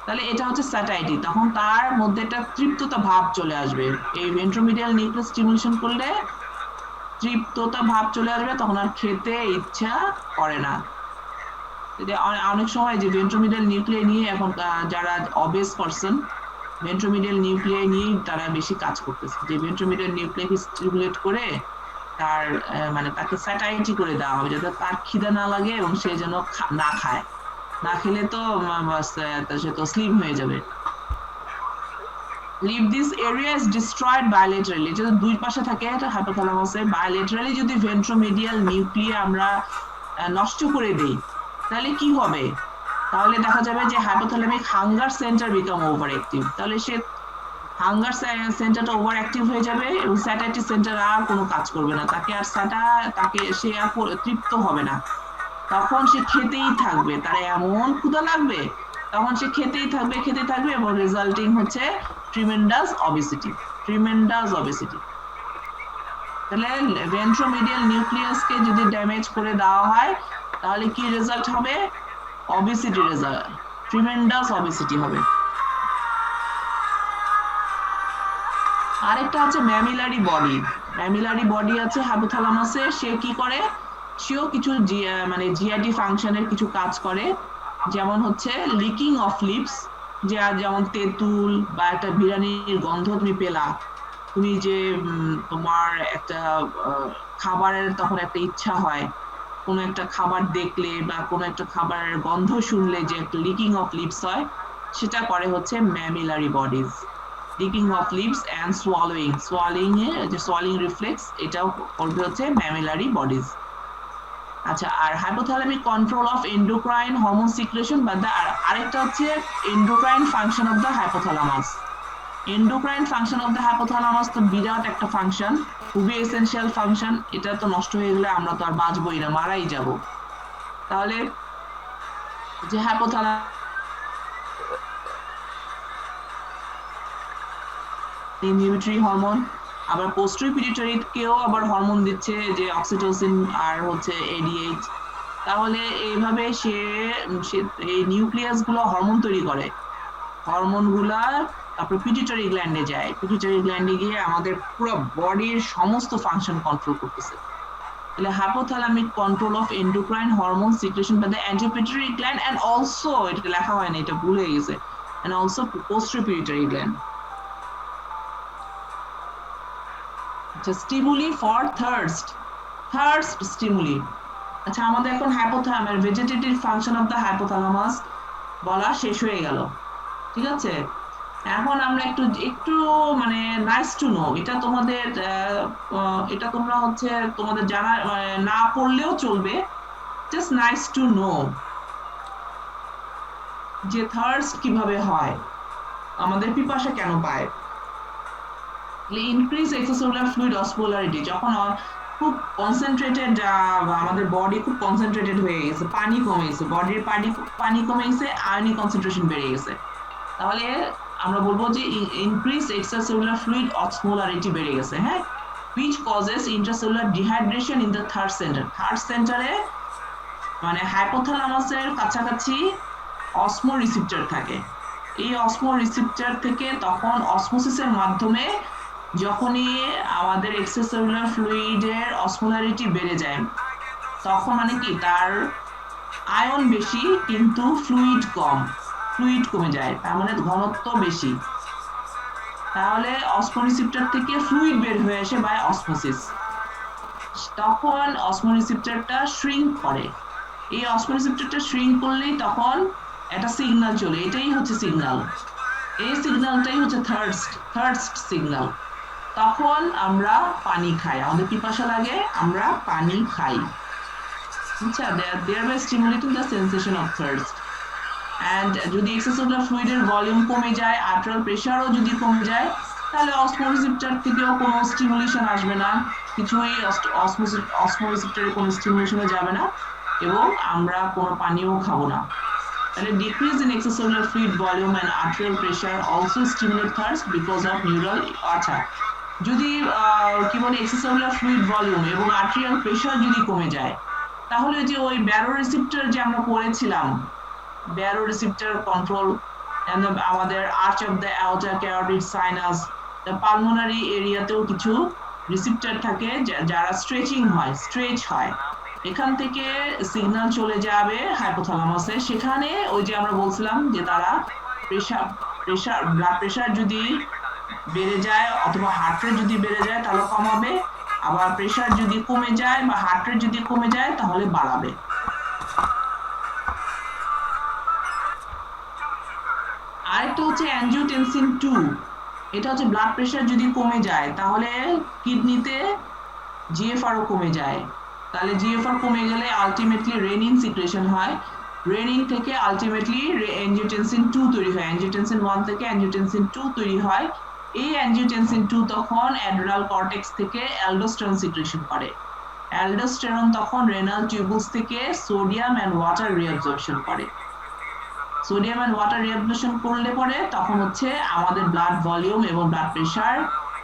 তাহলে এটা হচ্ছে স্যাটাইটি, তখন তার মধ্যে একটা তৃপ্ততা ভাব চলে আসবে। এই ভেন্ট্রোমিডিয়াল নিউক্লিয়াস স্টিমুলেশন করলে তৃপ্ততা ভাব চলে আসবে, তখন আর খেতে ইচ্ছা করে না। অনেক সময় যে ভেন্ট্রোমিডিয়াল নিউক্লিয়াই নিয়ে এখন যারা অবেস পারসন, ভেন্ট্রোমিডিয়াল নিউক্লিয়াই নিয়ে তারা বেশি কাজ করতেছে, যে ভেন্ট্রোমিডিয়াল নিউক্লিয়াকে স্টিমুলেট করে তার মানে তাকে স্যাটাইটি করে দেওয়া হবে, যাতে তার খিদা না লাগে এবং সে যেন না খায়, না খেলে তো সে তো স্লিম হয়ে যাবে। If this area is destroyed bilaterally, যদি দুই পাশে থাকে এটা হাইপোথ্যালামাসের, bilaterally যদি ভেন্ট্রোমিডিয়াল নিউক্লিয়াই আমরা নষ্ট করে দেই, তাহলে কি হবে? তাহলে দেখা যাবে যে hypothalamic hunger centre become over active, তাহলে সে হাঙ্গার সেন্টারটা ওভার অ্যাক্টিভ হয়ে যাবে এবং স্যাটাইটি সেন্টার আর কোনো কাজ করবে না, সে আর তৃপ্ত হবে না, তখন সে খেতেই থাকবে, তার এমন ক্ষুধা লাগবে, তখন সে খেতেই থাকবে এবং রেজাল্টিং হচ্ছে ট্রিমেন্ডাস অবেসিটি। তাহলে ভেন্ট্রোমিডিয়াল নিউক্লিয়াসকে যদি ড্যামেজ করে দেওয়া হয় তাহলে কি রেজাল্ট হবে? অবেসিটি রেজাল্ট, ট্রিমেন্ডাস অবেসিটি হবে। আরেকটা আছে ম্যামিলারি বডি আছে হাইপোথ্যালামাসে, সে কি করে? সেও কিছু মানে জিআইটি ফাংশনের কিছু কাজ করে, যেমন হচ্ছে লিকিং অফ লিপস, যেমন তেঁতুল বা একটা বিরিয়ানির গন্ধ তুমি পেলা, তুমি যে তোমার একটা খাবারের তখন একটা ইচ্ছা হয়, কোনো একটা খাবার দেখলে বা কোনো একটা খাবারের গন্ধ শুনলে যে একটা লিকিং অফ লিপস হয়, সেটা করে হচ্ছে mammillary bodies. Licking of lips and swallowing এ যে সোয়ালিং রিফ্লেক্স, এটাও করবে হচ্ছে ম্যামিলারি বডিজ। আচ্ছা, আর hypothalamic control of endocrine hormone secretion বা আরেকটা হচ্ছে endocrine function of the hypothalamus. Endocrine function of the hypothalamus তো বিরাট একটা ফাংশন, খুবই এসেনশিয়াল ফাংশন। এটা তো নষ্ট হয়ে গেলে আমরা তো আর বাঁচবই না, মারাই যাব। তাহলে যে হাইপোথ্যালামাস ইনহিবিটরি হরমোন, আবার পোস্টারিয়র পিটিউটারিকেও আবার হরমোন দিচ্ছে যে অক্সিটোসিন আর হচ্ছে এডিএইচ। তাহলে এইভাবে সে এই নিউক্লিয়াস গুলো হরমোন তৈরি করে, হরমোনগুলা তারপর পিটিউটারি গ্ল্যান্ডে যায়, পিটিউটারি গ্ল্যান্ডে গিয়ে আমাদের পুরো বডির সমস্ত ফাংশন কন্ট্রোল করতেছে। তাহলে hypothalamic control of endocrine hormone secretion by the anterior pituitary gland and also, এটা লেখা হয় না, এটা ভুলে গেছে, and also posterior pituitary gland. Stimuli for thirst stimuli. আচ্ছা, আমাদের এখন hypothalamus vegetative function of the hypothalamus বলা শেষ হয়ে গেল, ঠিক আছে? এখন আমরা একটু মানে নাইস টু নো, এটা তোমাদের এটা তোমরা হচ্ছে তোমাদের জানা না পড়লেও চলবে, জাস্ট নাইস টু নো যে থার্স্ট কিভাবে হয়, আমাদের পিপাসা কেন পায়। ইনক্রিজ এক্সট্রাসেলুলার ফ্লুইড অসমোলারিটি, যখন খুব কনসেন্ট্রেটেড, আমাদের বডি খুব কনসেন্ট্রেটেড হয়ে গেছে, পানি কমে গেছে, বডির পানি কমে গেছে, আয়নিক কনসেন্ট্রেশন বেড়ে গেছে, তাহলে আমরা বলবো যে ইনক্রিজ এক্সট্রাসেলুলার ফ্লুইড অসমোলারিটি বেড়ে গেছে। হ্যাঁ, which causes intracellular dehydration in the third center। Third সেন্টারে মানে হাইপোথ্যালামাসের কাছাকাছি অসমো রিসেপ্টর থাকে। এই অসমো রিসেপ্টর থেকে তখন অসমোসিসের মাধ্যমে যখনই আমাদের এক্সট্রাসেলুলার ফ্লুইডের অসমোলারিটি বেড়ে যায়, তখন মানে কি তার আয়ন বেশি কিন্তু ফ্লুইড কমে যায়, তার মানে ঘনত্ব বেশি। তাহলে অসমো রিসেপ্টর থেকে ফ্লুইড বের হয়ে আসে বাই অসমোসিস, তখন অসমো রিসেপ্টরটা শ্রিঙ্ক করে। এই অসমো রিসেপ্টরটা শ্রিঙ্ক করলেই তখন একটা সিগন্যাল চলে, এটাই হচ্ছে সিগন্যাল, এই সিগন্যালটাই হচ্ছে থার্স্ট সিগন্যাল। তখন আমরা পানি খাই, আমাদের পিপাসা লাগে, আমরা পানি খাই। আচ্ছা, thereby stimulating the sensation of thirst। and যদি এক্সট্রাসেলুলার ফ্লুইডের ভলিউম কমে যায়, আর্টারিয়াল প্রেসারও যদি কমে যায়, তাহলে অসমো রিসেপ্টর থেকেও কোনো স্টিমুলেশন আসবে না, কিছুই অসমো রিসেপ্টরে কোনো স্টিমুলেশনে যাবে না, এবং আমরা কোনো পানিও খাবো না। তাহলে decrease in extracellular fluid volume and arterial pressure also stimulate thirst because of neural। আচ্ছা, যদি কি বলে এক্সট্রাসেলুলার ফ্লুইড ভলিউম এবং আর্টেরিয়াল প্রেসার যদি কমে যায়, তাহলে যে ওই ব্যারো রিসেপ্টর যে আমরা পড়েছিলাম, ব্যারো রিসেপ্টর কন্ট্রোল আমাদের arch of the outer carotid sinus, pulmonary এরিয়াতেও কিছু রিসেপ্টর থাকে যারা স্ট্রেচ হয়, এখান থেকে সিগন্যাল চলে যাবে হাইপোথ্যালামাসে। সেখানে ওই যে আমরা বলছিলাম যে তারা ব্লাড প্রেসার যদি বেড়ে যায় অথবা হার্ট রেট যদি বেড়ে যায় তাহলে কমাবে, আবার প্রেসার যদি কমে যায় বা হার্ট রেট যদি কমে যায় তাহলে বাড়াবে। আরেকটা হচ্ছে অ্যানজিওটেনসিন 2, এটা হচ্ছে ব্লাড প্রেসার যদি কমে যায় তাহলে কিডনিতে জিএফআরও কমে যায়, তাহলে জিএফআর কমে গেলে আলটিমেটলি রেনিন সিক্রেশন হয়, রেনিন থেকে আলটিমেটলি অ্যানজিওটেনসিন 2 তৈরি হয়, অ্যানজিওটেনসিন 1 থেকে অ্যানজিওটেনসিন 2 তৈরি হয়। এই অ্যানজিওটেনসিন 2 তখন অ্যাড্রেনাল কর্টেক্স থেকে অ্যালডোস্টেরন সিক্রেশন করে, অ্যালডোস্টেরন তখন রেনাল টিউবুলস থেকে সোডিয়াম এন্ড ওয়াটার রিঅ্যাবজর্পশন করে, সোডিয়াম এন্ড ওয়াটার রিঅ্যাবজর্পশন করলে পরে তখন হচ্ছে আমাদের ব্লাড ভলিউম এবং ব্লাড প্রেসার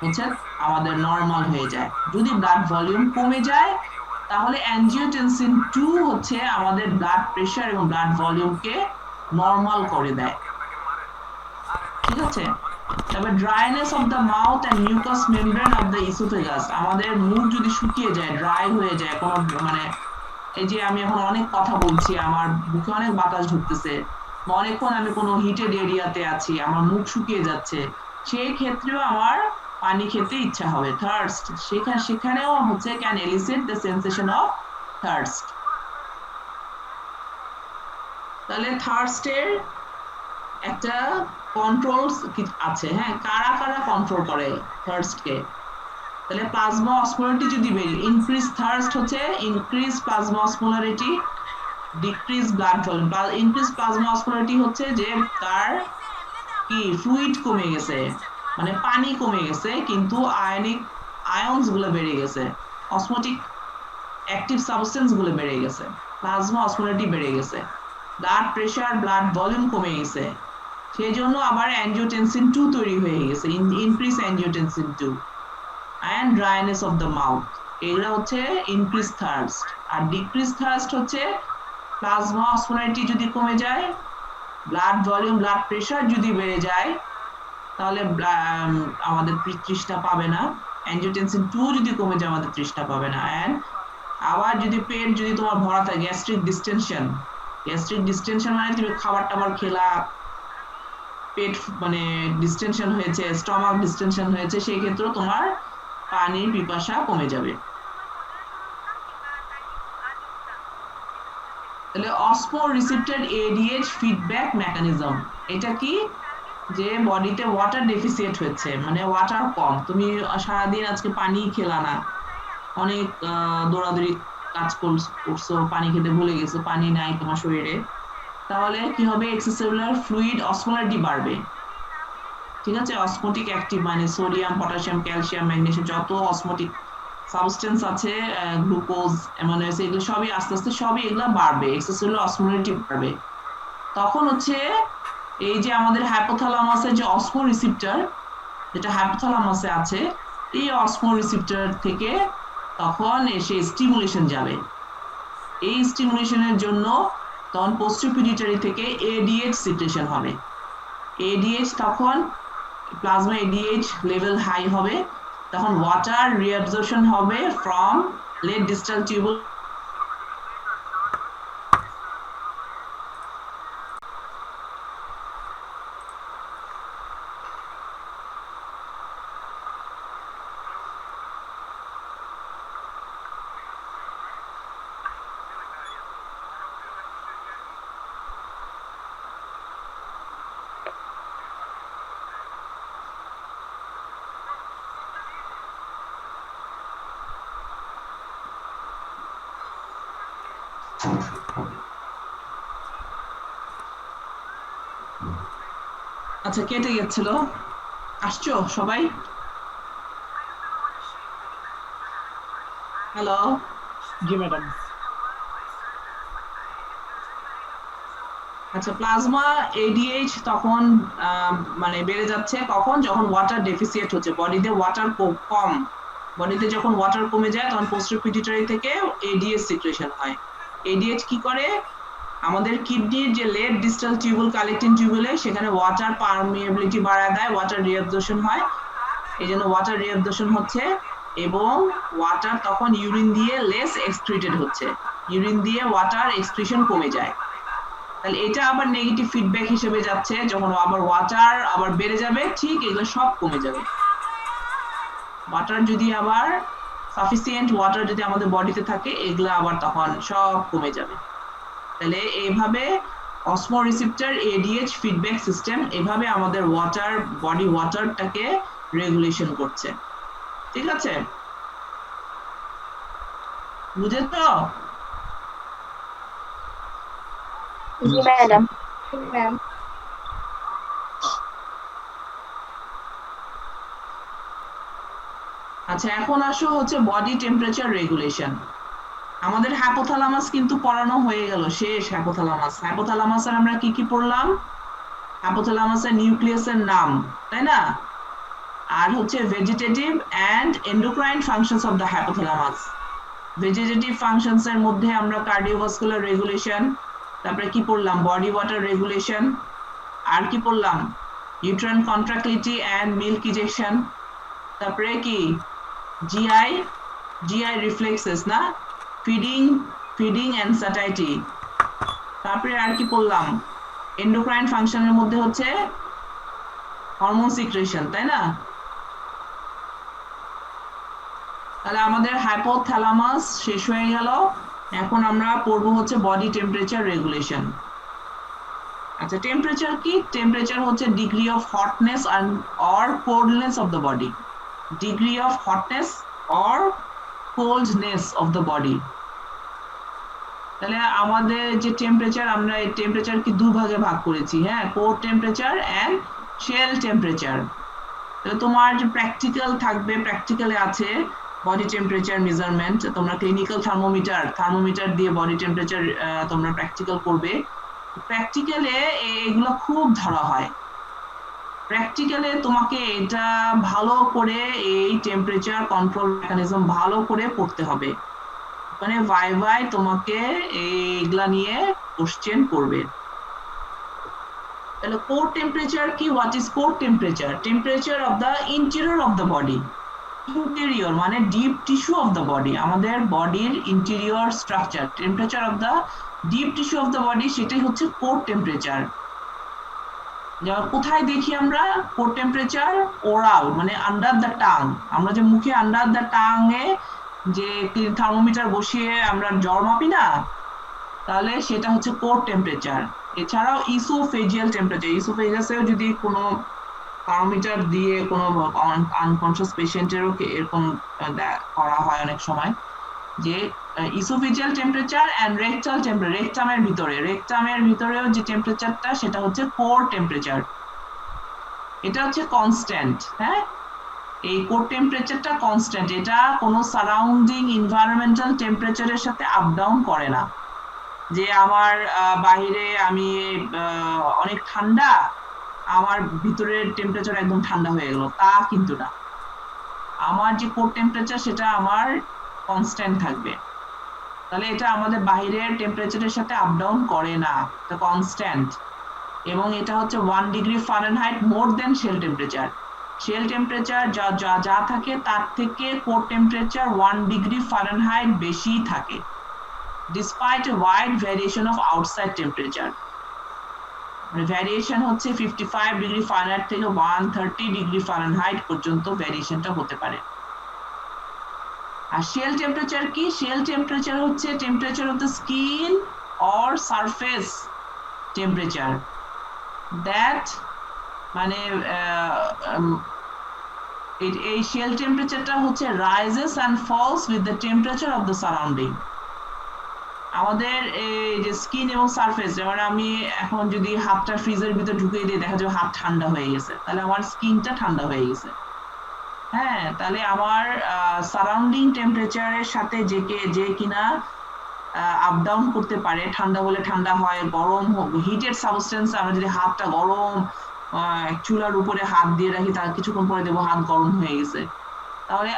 হচ্ছে আমাদের নরমাল হয়ে যায়। যদি ব্লাড ভলিউম কমে যায় তাহলে অ্যানজিওটেনসিন 2 হচ্ছে আমাদের ব্লাড প্রেসার এবং ব্লাড ভলিউমকে নরমাল করে দেয়, ঠিক আছে? তবে dryness of the mouth and mucous membrane of the oesophagus, আমাদের মুখ যদি শুকিয়ে যায়, ড্রাই হয়ে যায়, কোনো মানে এই যে আমি এখন অনেক কথা বলছি, আমার মুখে অনেক বাতাস ঢুকতেছে, অনেকক্ষণ আমি কোনো হিটেড এরিয়াতে আছি, আমার মুখ শুকিয়ে যাচ্ছে, সেই ক্ষেত্রেও আমার পানি খেতে ইচ্ছা হবে থার্স্ট সেখানেও হচ্ছে can elicit the sensation of thirst তাহলে থার্স্টের একটা কন্ট্রোল আছে হ্যাঁ কারা কারা কন্ট্রোল করে থার্স্টকে তাহলে প্লাজমা অসমোলারিটি যদি বেড়ে ইনক্রিজ থার্স্ট হচ্ছে increase plasma osmolarity decrease blood volume increase plasma osmolarity হচ্ছে যে তার কি ফ্লুইড কমে গেছে মানে পানি কমে গেছে কিন্তু আয়নস গুলো বেড়ে গেছে অসমোটিক অ্যাক্টিভ সাবস্টেন্স গুলো বেড়ে গেছে প্লাজমা অসমোলারিটি বেড়ে গেছে ব্লাড প্রেশার ব্লাড ভলিউম কমে গেছে সেই জন্য আবার অ্যাঞ্জিওটেনসিন 2 তৈরি হয়ে গেছে increase angiotensin 2 and dryness of the mouth এগুলো হচ্ছে ইনক্রিজ থার্স্ট আর ডিক্রিজ থার্স্ট হচ্ছে প্লাজমা অসমোলারিটি যদি কমে যায় ব্লাড ভলিউম ব্লাড প্রেশার যদি বেড়ে যায় তাহলে আমাদের তৃষ্ণা পাবে না অ্যাঞ্জিওটেনসিন 2 যদি কমে যায় আমাদের তৃষ্ণা পাবে না এন্ড আবার যদি পেট যদি তোমার ভরা থাকে গ্যাস্ট্রিক ডিস্টেনশন মানে তুমি খাবার টাবার খেলা পেট মানে ডিস্টেনশন হয়েছে স্টমাক ডিস্টেনশন হয়েছে সেই ক্ষেত্রে তোমার পানির পিপাসা কমে যাবে তাহলে অসমো রিসেপ্টর এডিএইচ ফিডব্যাক মেকানিজম এটা কি যে বডিতে ওয়াটার ডেফিসিয়েট হয়েছে মানে ওয়াটার কম তুমি সারাদিন আজকে পানি খেলা না অনেক দৌড়াদৌড়ি কাজ করছো পানি খেতে ভুলে গেছো পানি নাই তোমার শরীরে তাহলে কি হবে এক্সট্রাসেলুলার ফ্লুইড অসমোলারিটি বাড়বে ঠিক আছে অসমোটিক অ্যাক্টিভ মানে সোডিয়াম পটাশিয়াম ক্যালসিয়াম ম্যাগনেসিয়াম যত অসমোটিক সাবস্টেন্স আছে গ্লুকোজ অ্যামাইনো অ্যাসিড এগুলো সবই আস্তে আস্তে সবই এগুলো বাড়বে এক্সট্রাসেলুলার অসমোলারিটি বাড়বে তখন হচ্ছে এই যে আমাদের হাইপোথ্যালামাসের যে অসমো রিসেপ্টর যেটা হাইপোথ্যালামাসে আছে এই অসমো রিসেপ্টর থেকে তখন এসে স্টিমুলেশন যাবে এই স্টিমুলেশনের জন্য তখন পোস্টেরিয়র পিটুইটারি থেকে এডিএইচ সিক্রেশন হবে এডিএইচ তখন প্লাজমা এডিএইচ লেভেল হাই হবে তখন ওয়াটার রিঅ্যাবজর্পশন হবে ফ্রম লেট ডিস্টাল টিউবুল আচ্ছা কেটে গেছিল আসছো সবাই হ্যালো জি ম্যাডাম আচ্ছা প্লাজমা এডিএইচ তখন মানে বেড়ে যাচ্ছে কখন যখন ওয়াটার ডেফিসিয়েট হচ্ছে বডিতে ওয়াটার কম বডিতে যখন ওয়াটার কমে যায় তখন পোস্টেরিয়র পিটুইটারি থেকে এডিএইচ সিক্রেশন হয় এডিএইচ কি করে আমাদের কিডনির যে লেট ডিস্টাল টিউবুল কালেক্টিং টিউবুলে সেখানে ওয়াটার পারমিয়েবিলিটি বাড়ায় দেয় ওয়াটার রিঅ্যাবজর্পশন হয় এইজন্য ওয়াটার রিঅ্যাবজর্পশন হচ্ছে এবং ওয়াটার তখন ইউরিন দিয়ে লেস এক্সক্রিটেড হচ্ছে ইউরিন দিয়ে ওয়াটার এক্সক্রিশন কমে যায় তাহলে এটা আবার নেগেটিভ ফিডব্যাক হিসেবে যাচ্ছে যখন আবার ওয়াটার আবার বেড়ে যাবে ঠিক এগুলো সব কমে যাবে ওয়াটার যদি আবার সাফিসিয়েন্ট ওয়াটার যদি আমাদের বডিতে থাকে এগুলো আবার তখন সব কমে যাবে তাহলে এইভাবে অসমো রিসেপ্টর এডিএইচ ফিডব্যাক সিস্টেম এভাবে আমাদের ওয়াটার বডি ওয়াটারটাকে রেগুলেশন করছে ঠিক আছে বুঝেছ তো জি ম্যাডাম ম্যাম আচ্ছা এখন আসো হচ্ছে বডি টেম্পারেচার রেগুলেশন আমাদের হাইপোথ্যালামাস কিন্তু পড়ানো হয়ে গেল শেষ হাইপোথ্যালামাসের আমরা কি কি পড়লাম হাইপোথ্যালামাসের নিউক্লিয়াসের নাম তাই না আর হচ্ছে vegetative and endocrine functions of the hypothalamus vegetative functions এর মধ্যে আমরা কার্ডিওভাস্কুলার রেগুলেশন তারপরে কি পড়লাম বডি ওয়াটার রেগুলেশন আর কি পড়লাম uterine contractility and milk ejection তারপরে কি জিআই রিফ্লেক্সেস না ফিডিং এন্ড স্যাটাইটি তারপরে আর কি পড়লাম এন্ডোক্রাইন ফাংশনের মধ্যে হচ্ছে হরমোন সিক্রেশন তাই না তাহলে আমাদের হাইপোথ্যালামাস শেষ হয়ে গেল। এখন আমরা পড়বো হচ্ছে বডি টেম্পারেচার রেগুলেশন। আচ্ছা, টেম্পারেচার কি? টেম্পারেচার হচ্ছে degree of hotness or coldness of the body. Degree of hotness or coldness of the body. তাহলে আমাদের যে টেম্পারেচার, আমরা এই টেম্পারেচার কি দুভাগে ভাগ করেছি, হ্যাঁ, core temperature and shell temperature. তাহলে তোমার যে প্র্যাকটিক্যাল থাকবে, প্র্যাকটিক্যালে আছে বডি টেম্পারেচার মেজারমেন্ট। তোমরা ক্লিনিক্যাল থার্মোমিটার দিয়ে বডি টেম্পারেচার তোমরা প্র্যাকটিক্যাল করবে। প্র্যাকটিক্যালে এগুলো খুব ধরা হয়। প্র্যাকটিক্যালে তোমাকে এটা ভালো করে এই টেম্পারেচার কন্ট্রোল মেকানিজম ভালো করে পড়তে হবে। মানে ভাই তোমাকে এইগুলা নিয়ে কোশ্চেন করবে। তাহলে কোর টেম্পারেচার কি? What is core temperature? Temperature of the interior of the body. Interior মানে deep tissue of the body, আমাদের বডির interior structure. Temperature of the deep tissue of the body, সেটাই হচ্ছে কোর টেম্পারেচার। যেমন কোথায় দেখি আমরা কোর টেম্পারেচার? ওরাল মানে আন্ডার দ্য টাং। আমরা যে মুখে আন্ডার দ্য টাং এ যে থার্মোমিটার বসিয়ে আমরা জ্বর মাপি না, তাহলে সেটা হচ্ছে কোর টেম্পারেচার। এছাড়াও ইসোফেজিয়াল টেম্পারেচার, ইসোফেজাসেও যদি কোনো থার্মোমিটার দিয়ে কোনো আনকনসিয়াস পেশেন্টেরও এরকম করা হয় অনেক সময়, যে oesophageal temperature and rectal temperature, রেকটামের ভিতরেও যে টেম্পারেচারটা সেটা হচ্ছে কোর টেম্পারেচার। এটা হচ্ছে কনস্ট্যান্ট, হ্যাঁ, এই কোর টেম্পারেচারটা কনস্ট্যান্ট। এটা কোনো সারাউন্ডিং এনভায়রনমেন্টাল টেম্পারেচারের সাথে আপ ডাউন করে না। যে আমার বাইরে আমি অনেক ঠান্ডা, আমার ভিতরের টেম্পারেচার একদম ঠান্ডা হয়ে গেল, তা কিন্তু না। আমার যে কোর টেম্পারেচার সেটা আমার কনস্ট্যান্ট থাকবে। তাহলে এটা আমাদের বাইরের টেম্পারেচারের সাথে আপ ডাউন করে না, এটা কনস্ট্যান্ট। এবং এটা হচ্ছে 1 ডিগ্রি ফারেনহাইট মোর দেন শেল টেম্পারেচার। শেল টেম্পারেচার যা থাকে তার থেকে কোর টেম্পারেচার 1 ডিগ্রি ফারেনহাইট বেশি থাকে, despite a wide variation of outside temperature. Variation হচ্ছে 55 ডিগ্রি ফারেনহাইট থেকে 130 ডিগ্রি ফারেনহাইট পর্যন্ত ভ্যারিয়েশনটা হতে পারে। আর শেল টেম্পারেচার কি? শেল টেম্পারেচার হচ্ছে temperature of the skin or surface temperature, that মানে এই শেল টেম্পারেচারটা হচ্ছে rises and falls with the temperature of the surrounding. আমাদের এই যে স্কিন এবং সারফেস, যেমন আমি এখন যদি হাতটা ফ্রিজের ভিতর ঢুকিয়ে দিই, দেখা যাবে হাত ঠান্ডা হয়ে গেছে, তাহলে আমার স্কিনটা ঠান্ডা হয়ে গেছে। হ্যাঁ, তাহলে আমার সারাউন্ডিং টেম্পারেচারের সাথে যে কিনা আপ ডাউন করতে পারে, ঠান্ডা হলে ঠান্ডা হয়, গরম হিটেড সাবস্টেন্স, আমরা যদি হাতটা গরম চুলার উপরে হাত দিয়ে রাখি, তার কিছুক্ষণ পরে দেখবো হাত গরম হয়ে গেছে। তাহলে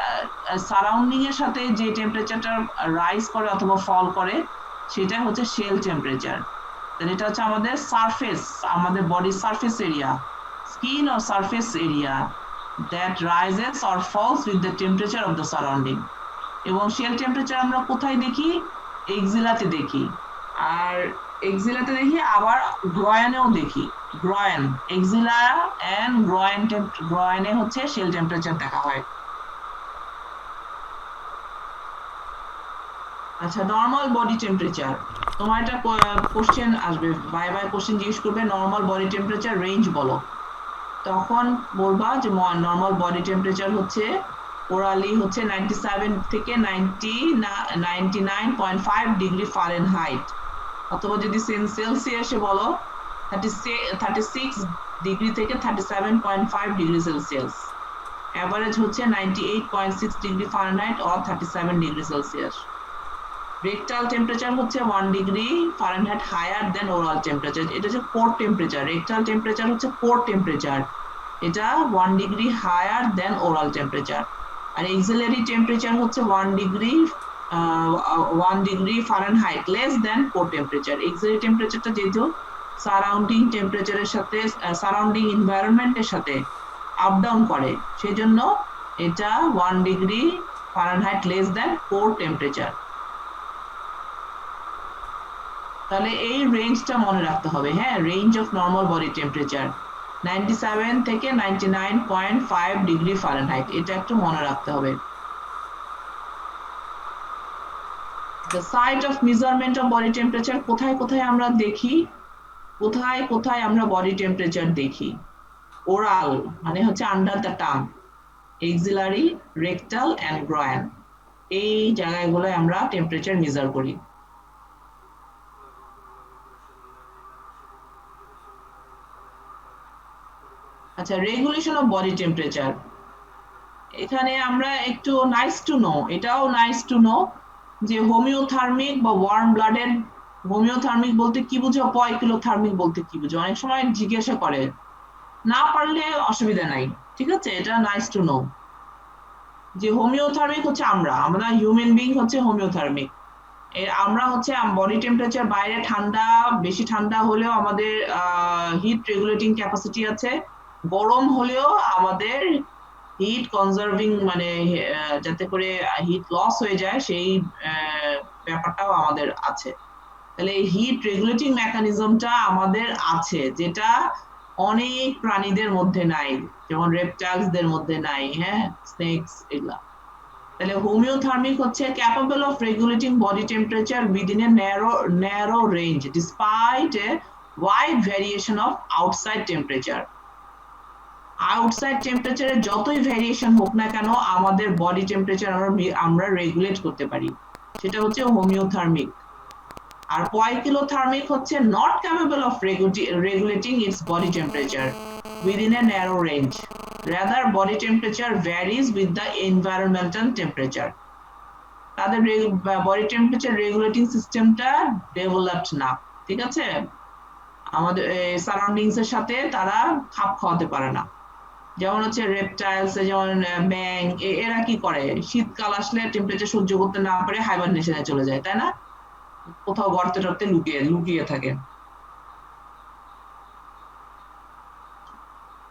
সারাউন্ডিং এর সাথে যে টেম্পারেচারটা রাইজ করে অথবা ফল করে, সেটা হচ্ছে শেল টেম্পারেচার। তাহলে এটা হচ্ছে আমাদের সারফেস, আমাদের বডির surface area, skin or surface area that rises or falls with the temperature of the surrounding. এবং শেল টেম্পারেচার আমরা কোথায় দেখি? এক্সিলাতে দেখি, আর এক্সিলাতে দেখি, আবার গ্রয়ানেও দেখি। গ্রয়ান, এক্সিলা এন্ড গ্রয়ানে হচ্ছে শেল টেম্পারেচার দেখা হয়। আচ্ছা, নর্মাল বডি টেম্পারেচার, তোমার একটা কোশ্চেন আসবে, বাই কোশ্চেন জিজ্ঞেস করবে নর্মাল বডি টেম্পারেচার রেঞ্জ বলো। তখন বলবা যে নর্মাল বডি টেম্পারেচার হচ্ছে ওরালি হচ্ছে 97 থেকে 99.5 ডিগ্রি ফারেনহাইট, অথবা যদি সেলসিয়াসে বলো 36 ডিগ্রি থেকে 37.5 ডিগ্রি সেলসিয়াস। অ্যাভারেজ হচ্ছে 98.6 degree Fahrenheit or 37 degree Celsius. Rectal temperature হচ্ছে 1 degree Fahrenheit higher than oral temperature. এটা হচ্ছে কোর টেম্পারেচার। রেকটাল টেম্পারেচার হচ্ছে কোর টেম্পারেচার, এটা 1 degree higher than oral temperature. আর এক্সিলারি টেম্পারেচার হচ্ছে 1 degree Fahrenheit less than core temperature. Axillary টেম্পারেচারটা যেহেতু surrounding টেম্পারেচারের সাথে, সারাউন্ডিং এনভায়রনমেন্টের সাথে আপ ডাউন করে, সেজন্য এটা 1 degree Fahrenheit less than core temperature. তাহলে এই রেঞ্জটা মনে রাখতে হবে, হ্যাঁ, range of normal body temperature 97 থেকে 99.5 ডিগ্রি ফারেনহাইট, এটা একটু মনে রাখতে হবে। The site of measurement of body temperature কোথায় কোথায় আমরা দেখি, কোথায় কোথায় আমরা body temperature দেখি? Oral মানে হচ্ছে under the tongue, axillary, rectal and groin, এই জায়গাগুলোয় আমরা টেম্পারেচার মেজার করি। আচ্ছা, রেগুলেশন অফ বডি টেম্পারেচার, এখানে আমরা একটু নাইস টু নো, এটাও নাইস টু নো যে হোমিওথার্মিক বা ওয়ার্ম ব্লাডের, হোমিওথার্মিক বলতে কি বুঝো, পয়কিলোথার্মিক বলতে কি বুঝো, অনেক সময় জিজ্ঞাসা করে, না পারলে অসুবিধা নাই, ঠিক আছে, এটা নাইস টু নো যে হোমিওথার্মিক হচ্ছে আমরা হিউম্যান বিং হচ্ছে হোমিওথার্মিক। আমরা হচ্ছে বডি টেম্পারেচার বাইরে ঠান্ডা, বেশি ঠান্ডা হলেও আমাদের হিট রেগুলেটিং ক্যাপাসিটি আছে, গরম হলেও আমাদের হিট কনজার্ভিং মানে যাতে করে হিট লস হয়ে যায় সেই ব্যাপারটাও আমাদের আছে। তাহলে এই হিট রেগুলেটিং মেকানিজমটা আমাদের আছে, যেটা অনেক প্রাণীদের মধ্যে নাই, যেমন রেপটাইলসদের মধ্যে নাই, হ্যাঁ, স্নেকস এগুলা। তাহলে হোমিওথার্মিক হচ্ছে capable of regulating body temperature within a narrow range despite a wide variation of outside temperature. Outside টেম্পারেচারে যতই ভ্যারিয়েশন হোক না কেন আমাদের বডি টেম্পারেচার আমরা রেগুলেট করতে পারি, সেটা হচ্ছে হোমিওথার্মিক। আর পয়কিলোথার্মিক হচ্ছে not capable of regulating it's body temperature within a narrow range. Rather, body temperature varies with the environmental temperature. তাদের বডি টেম্পারেচার রেগুলেটিং সিস্টেমটা ডেভেলপড না, ঠিক আছে, আমাদের সারাউন্ডিংস এর সাথে তারা খাপ খাওয়াতে পারে না। যেমন হচ্ছে রেপটাইলস, যেমন ব্যাং, এরা কি করে, শীতকাল আসলে টেম্পারেচার সহ্য করতে না পারে হাইবারনেশনে চলে যায়, তাই না, কোথাও গর্তে টর্তে লুকিয়ে থাকে।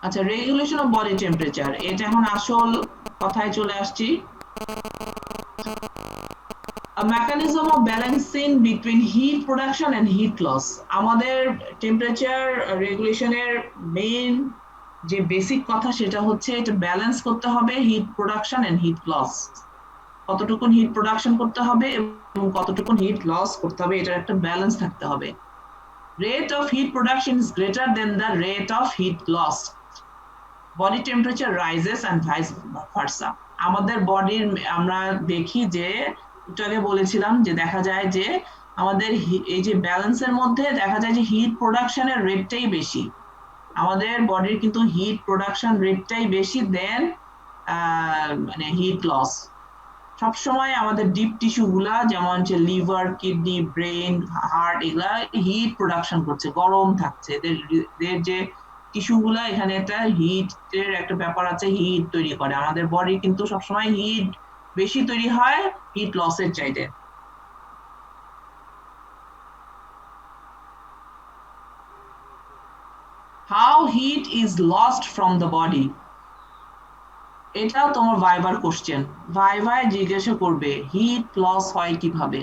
আচ্ছা, রেগুলেশন অফ বডি টেম্পারেচার, এটা এখন আসল কথায় চলে আসছি। A mechanism of balancing between heat production and heat loss. আমাদের টেম্পারেচার রেগুলেশনের মেইন যে বেসিক কথা সেটা হচ্ছে এটা ব্যালেন্স করতে হবে heat production and heat loss, কতটুকুন হিট প্রোডাকশন করতে হবে এবং কতটুকুন হিট লস করতে হবে, এটার একটা ব্যালেন্স থাকতে হবে। Rate of heat production is greater than the rate of heat loss. Body temperature rises and vice versa. আমাদের বডির আমরা দেখি যে একটু আগে বলেছিলাম যে দেখা যায় যে আমাদের এই যে ব্যালেন্সের মধ্যে দেখা যায় যে হিট প্রোডাকশনের রেটটাই বেশি, আমাদের বডির কিন্তু হিট প্রোডাকশন রেটটাই বেশি দেন মানে হিট লস। সবসময় আমাদের ডিপ টিস্যু গুলা যেমন হচ্ছে লিভার, কিডনি, ব্রেন, হার্ট, এগুলা হিট প্রোডাকশন করছে, গরম থাকছে, এদের যে টিস্যু গুলা এখানে একটা হিটের একটা ব্যাপার আছে, হিট তৈরি করে। আমাদের বডি কিন্তু সবসময় হিট বেশি তৈরি হয় হিট লসের চাইতে। How heat is lost from the body? এটাও তোমার ভাইবার কোশ্চেন, ভাইভায় জিজ্ঞাসা করবে হিট লস হয় কিভাবে,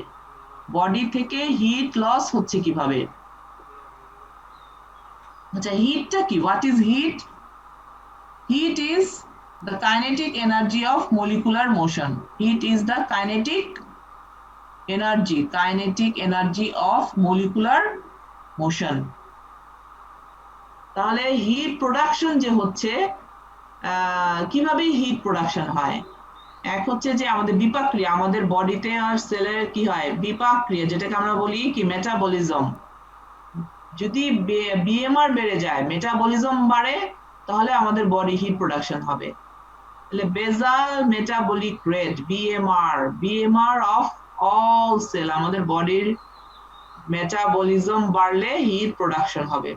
বডি থেকে হিট লস হচ্ছে কিভাবে। আচ্ছা, হিটটা কি, what is heat? Heat is the kinetic energy of molecular motion. Heat is the kinetic energy of molecular motion. তাহলে হিট প্রোডাকশন যে হচ্ছে কিভাবে হিট প্রোডাকশন হয়, এক হচ্ছে যে আমাদের বিপাক ক্রিয়া, আমাদের বডিতে আর সেলের কি হয় বিপাক ক্রিয়া, যেটাকে আমরা বলি কি মেটাবলিজম। যদি বিএমআর বেড়ে যায়, মেটাবলিজম বাড়ে, তাহলে আমাদের বডি হিট প্রোডাকশন হবে। তাহলে basal metabolic rate BMR of all cell, আমাদের বডির মেটাবলিজম বাড়লে হিট প্রোডাকশন হবে।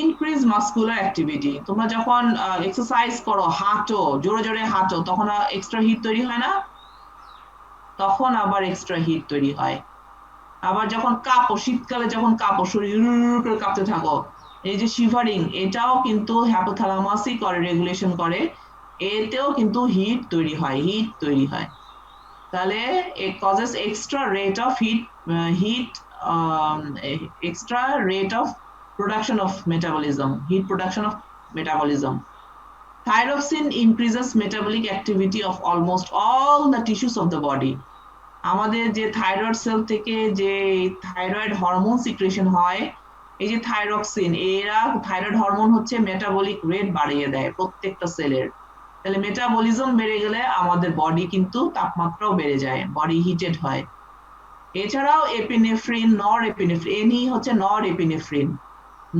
ইনক্রিজ মাসকুলার অ্যাক্টিভিটি, তোমরা যখন এক্সারসাইজ করো, হাঁটো, জোরে জোরে হাঁটো, তখন এক্সট্রা হিট তৈরি হয় না, তখন আবার এক্সট্রা হিট তৈরি হয়। আবার যখন কাঁপো, শীতকালে যখন কাঁপো, শরীর করে কাঁপতে থাকো, এই যে শিভারিং, এটাও কিন্তু হাইপোথ্যালামাসই করে, রেগুলেশন করে, এতেও কিন্তু হিট তৈরি হয়। তাহলে it causes extra rate of production of metabolism, heat production of metabolism. Thyroxine increases metabolic activity of almost all the tissues of the body. আমাদের যে থাইরয়েড সেল থেকে যে থাইরয়েড হরমোন সিক্রেশন হয়, এই যে থাইরক্সিন, এরা থাইরয়েড হরমোন হচ্ছে metabolic rate বাড়িয়ে দেয় প্রত্যেকটা সেলের। তাহলে মেটাবলিজম বেড়ে গেলে আমাদের বডি কিন্তু তাপমাত্রাও বেড়ে যায়, বডি হিটেড হয়। এছাড়াও এপিনেফ্রিন, নর এপিনেফ্রিন, এনি হচ্ছে নর এপিনেফ্রিন,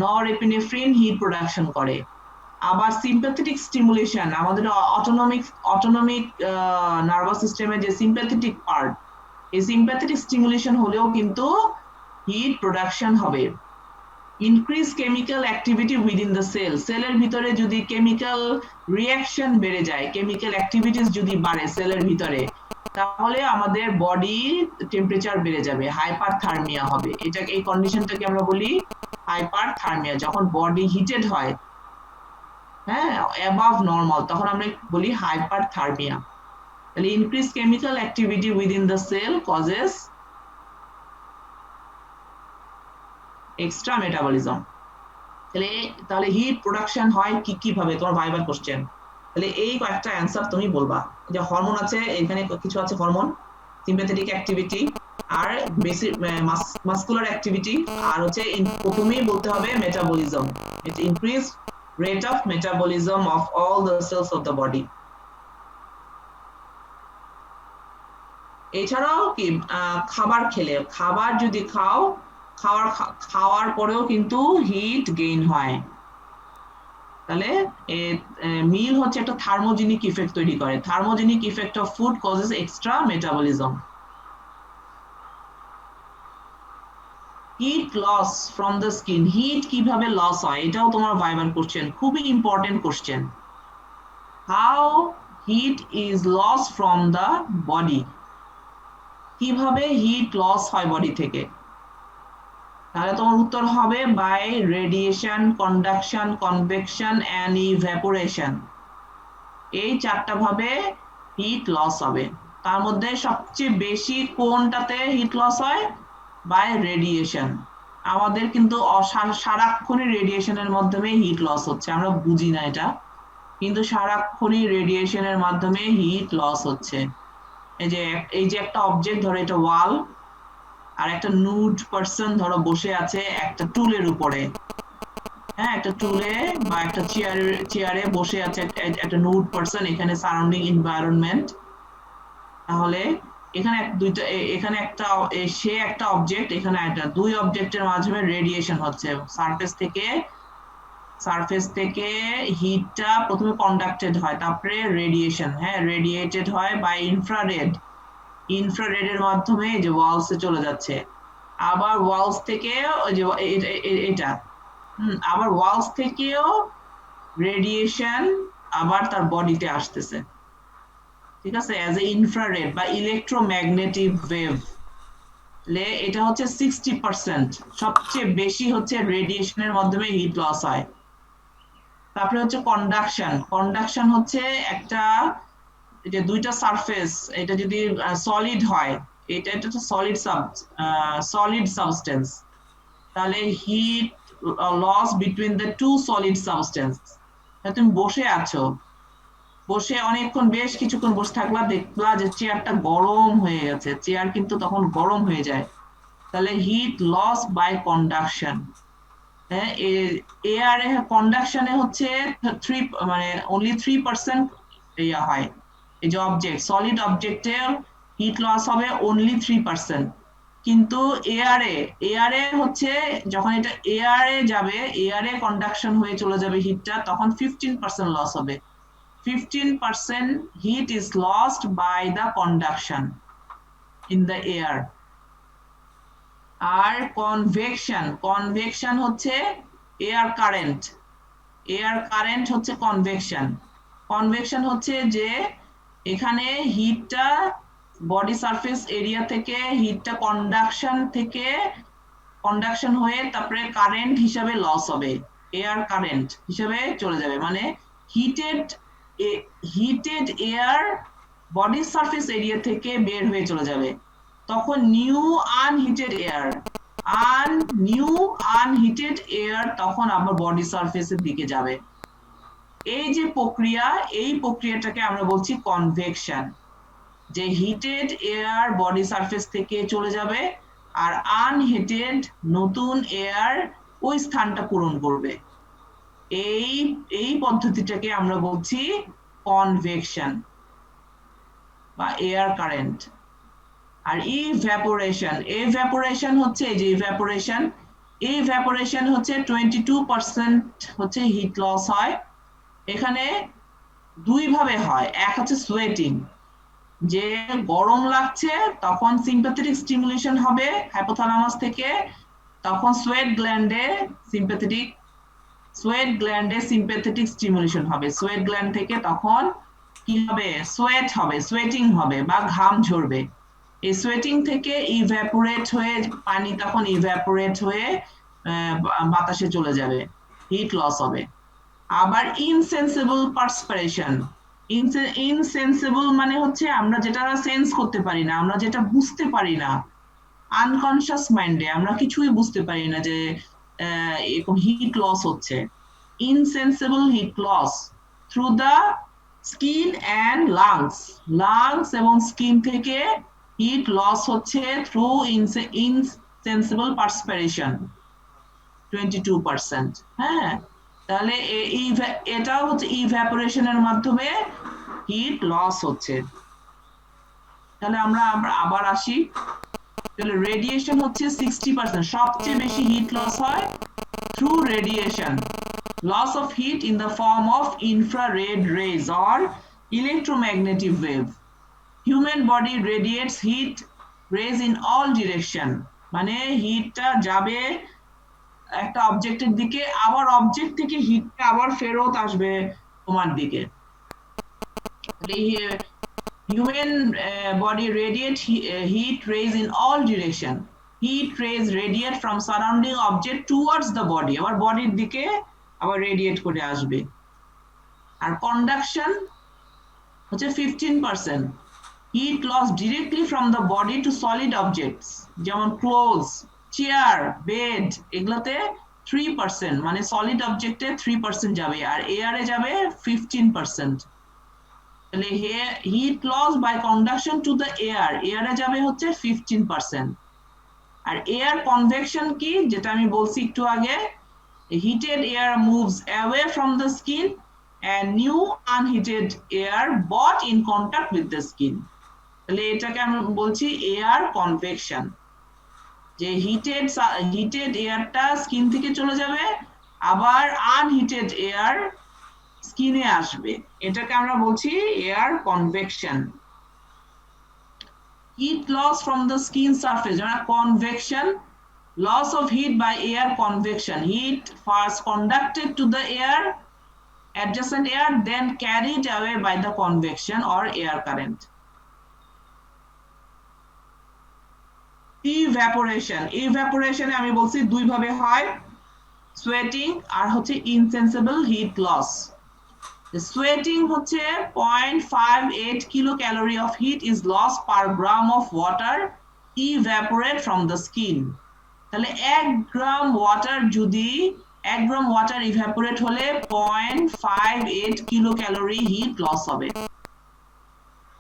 নর এপিনেফ্রিন হিট প্রোডাকশন করে। আবার সিম্প্যাথেটিক স্টিমুলেশন, আমাদের অটোনমিক নার্ভাস সিস্টেমের যে সিম্প্যাথেটিক পার্ট, এই সিম্প্যাথেটিক স্টিমুলেশন হলেও কিন্তু হিট প্রোডাকশন হবে। Increase chemical activity within the cell, সেলের ভিতরে যদি কেমিক্যাল রিঅ্যাকশন বেড়ে যায়, কেমিক্যাল অ্যাক্টিভিটিস যদি বাড়ে সেলের ভিতরে, তাহলে আমাদের বডি টেম্পারেচার বেড়ে যাবে, হাইপারথার্মিয়া হবে। এটা এই কন্ডিশনটাকে আমরা বলি হাইপারথার্মিয়া। যখন বডি হিটেড হয়, হ্যাঁ, অ্যাবাভ নরমাল, তখন আমরা বলি হাইপারথার্মিয়া। তাহলে increase chemical activity within the cell causes extra metabolism. তাহলে হিট প্রোডাকশন হয় কি কিভাবে, তোমার ভাইবার কোশ্চেন। তাহলে এই কয়েকটা অ্যান্সার তুমি বলবা। যে হরমোন আছে, এখানে কিছু আছে হরমোন, সিম্প্যাথেটিক অ্যাক্টিভিটি, আর বেসিক মাসকুলার অ্যাক্টিভিটি, আর হচ্ছে প্রথমেই বলতে হবে metabolism. It increase rate of metabolism of all the cells of the body. এছাড়াও কি খাবার খেলে, খাবার যদি খাও, খাওয়ার পরেও কিন্তু হিট গেইন হয়। তাহলে মিল হচ্ছে একটা থার্মোজেনিক ইফেক্ট তৈরি করে। Thermogenic effect of food causes extra metabolism. Heat loss from the skin, heat কিভাবে লস হয়, এটাও তোমার ভাইবার কোশ্চেন, খুবই important question. How heat is loss from the body, কিভাবে হিট লস হয় বডি থেকে। তাহলে তোমার উত্তর হবে by radiation, conduction, convection and evaporation. এই চারটা ভাবে হিট লস হবে। তার মধ্যে সবচেয়ে বেশি কোনটাতে হিট লস হয়? By radiation. আমাদের কিন্তু সারাক্ষণই রেডিয়েশনের মাধ্যমে হিট লস হচ্ছে, আমরা বুঝি না এটা, কিন্তু সারাক্ষণই রেডিয়েশনের মাধ্যমে হিট লস হচ্ছে। এই যে একটা অবজেক্ট, ধরো এটা ওয়াল, আর একটা নুড পারসন ধরো বসে আছে একটা টুলের উপরে, হ্যাঁ, একটা টুলে বা একটা চেয়ারে বসে আছে একটা নুড পারসন, এখানে সারাউন্ডিং এনভায়রনমেন্ট। তাহলে এখানে এখানে একটা সে একটা অবজেক্ট, এখানে একটা, দুই অবজেক্টের মাধ্যমে রেডিয়েশন হচ্ছে। সারফেস থেকে হিটটা প্রথমে কন্ডাক্টেড হয়, তারপরে রেডিয়েশন, হ্যাঁ, রেডিয়েটেড হয় বাই ইনফ্রারেডের মাধ্যমে যে ওয়ালসে চলে যাচ্ছে। আবার ওয়ালস থেকে ওই যে এটা আবার ওয়ালস থেকেও রেডিয়েশন আবার তার বডিতে আসতেছে, ঠিক আছে, অ্যাজ এ ইনফ্রারেড বা ইলেকট্রোম্যাগনেটিক ওয়েভ। এটা হচ্ছে 60%, সবচেয়ে বেশি হচ্ছে রেডিয়েশনের মাধ্যমে হিট লস হয়। তারপরে হচ্ছে কন্ডাকশন হচ্ছে একটা, যে দুইটা সারফেস, এটা যদি সলিড হয়, এটা একটা সলিড সাবস্টেন্স, তাহলে heat loss between the two solid substance. তুমি বসে আছো, বসে অনেকক্ষণ, বেশ কিছুক্ষণ বসে থাকলা, দেখলা যে চেয়ারটা গরম হয়ে গেছে, চেয়ার কিন্তু তখন গরম হয়ে যায়, তাহলে হিট লস বাই কন্ডাকশন। হ্যাঁ, এয়ার কন্ডাকশনে হচ্ছে মানে অনলি 3% ইয়া হয়। এই যে অবজেক্ট, সলিড অবজেক্টে হিট লস হবে অনলি 3%, কিন্তু এয়ারে হচ্ছে যখন এটা এয়ারে যাবে, এয়ারে কন্ডাকশন হয়ে চলে যাবে হিটটা, তখন 15% লস হবে। 15% heat is lost by the conduction in the air. আর কনভেকশন হচ্ছে এয়ার কারেন্ট হচ্ছে কনভেকশন হচ্ছে যে এখানে হিটটা বডি সারফেস এরিয়া থেকে হিটটা কন্ডাকশন হয়ে তারপরে কারেন্ট হিসাবে লস হবে, এয়ার কারেন্ট হিসাবে চলে যাবে। মানে heated air body surface area থেকে বের হয়ে চলে যাবে, তখন নিউ আনহিটেড এয়ার তখন আবার বডি সারফেসের দিকে যাবে। এই যে প্রক্রিয়াটাকে আমরা বলছি কনভেকশন। যে হিটেড এয়ার বডি সারফেস থেকে চলে যাবে আর আনহিটেড নতুন এয়ার ওই স্থানটা পূরণ করবে। এই এই পদ্ধতিটাকে আমরা বলছি কনভেকশন বা এয়ার কারেন্ট। আর ইভ্যাপোরেশন হচ্ছে এই যে ইভ্যাপোরেশন হচ্ছে 22% হচ্ছে হিট লস হয়। এখানে দুই ভাবে হয়, এক হচ্ছে সোয়েটিং, যে গরম লাগছে তখন সিম্প্যাথেটিক স্টিমুলেশন হবে হাইপোথ্যালামাস থেকে, তখন সোয়েট গ্ল্যান্ডে সিম্প্যাথেটিক স্টিমুলেশন হবে, সোয়েট গ্ল্যান্ড থেকে তখন কি হবে, সোয়েটিং হবে বা ঘাম ঝরবে। এই সোয়েটিং থেকে ইভ্যাপোরেট হয়ে পানি তখন ইভ্যাপোরেট হয়ে বাতাসে চলে যাবে, হিট লস হবে। আবার ইনসেন্সিবল পার্সপিরেশন, ইনসেন্সিবল মানে হচ্ছে আমরা যেটা সেন্স করতে পারি না, আমরা যেটা বুঝতে পারি না, আনকনশিয়াস মাইন্ডে আমরা কিছুই বুঝতে পারি না যে এরকম হিট লস হচ্ছে। Insensible heat loss through the skin and lungs এবং স্কিন থেকে হিট লস হচ্ছে থ্রু ইনসেন্সিবল পার্সপিরেশন 22%। হ্যাঁ, তাহলে এটাও হচ্ছে ইভ্যাপোরেশনের মাধ্যমে হিট লস হচ্ছে। তাহলে আমরা আবার আসি, তাহলে রেডিয়েশন হচ্ছে 60%, সবচেয়ে বেশি হিট লস হয় through radiation, loss of heat in the form of infrared rays or electromagnetic wave. Human body radiates heat rays in all direction, মানে হিটটা যাবে একটা অবজেক্টের দিকে, আবার অবজেক্ট থেকে হিটটা আবার ফেরত আসবে তোমার দিকে। Human body radiates heat rays in all direction. Heat rays radiate from surrounding object towards the body, আবার বডির দিকে আবার রেডিয়েট করে আসবে। আর কন্ডাকশন হচ্ছে 15%, heat loss directly from the body to solid objects, যেমন ক্লোথস, চেয়ার, বেড, এগুলোতে 3%, মানে সলিড অবজেক্টে 3% যাবে আর এয়ারে যাবে 15%। তাহলে heat loss by conduction to the এয়ারে যাবে হচ্ছে 15%। আর এয়ার কনভেকশন কি, যেটা আমি বলছি একটু আগে, heated air moves away from the skin and new unheated air brought in contact with the skin, তাহলে এটাকে আমরা বলছি এয়ার কনভেকশন, যে হিটেড এয়ারটা স্কিন থেকে চলে যাবে আবার আনহিটেড এয়ার স্কিনে আসবে, এটাকে আমরা বলছি air convection. Heat loss from the skin surface, যেটা convection, loss of heat by air convection, heat first conducted to the adjacent air, then carried away by the convection or air current. Evaporation আমি বলছি দুই ভাবে হয়, sweating আর হচ্ছে insensible heat loss. The sweating হচ্ছে 0.58 kilocalorie of heat is lost per gram of water evaporate from the skin. তাহলে 1 গ্রাম water ইভ্যাপোরেট হলে 0.58 kilo calorie hit loss হবে।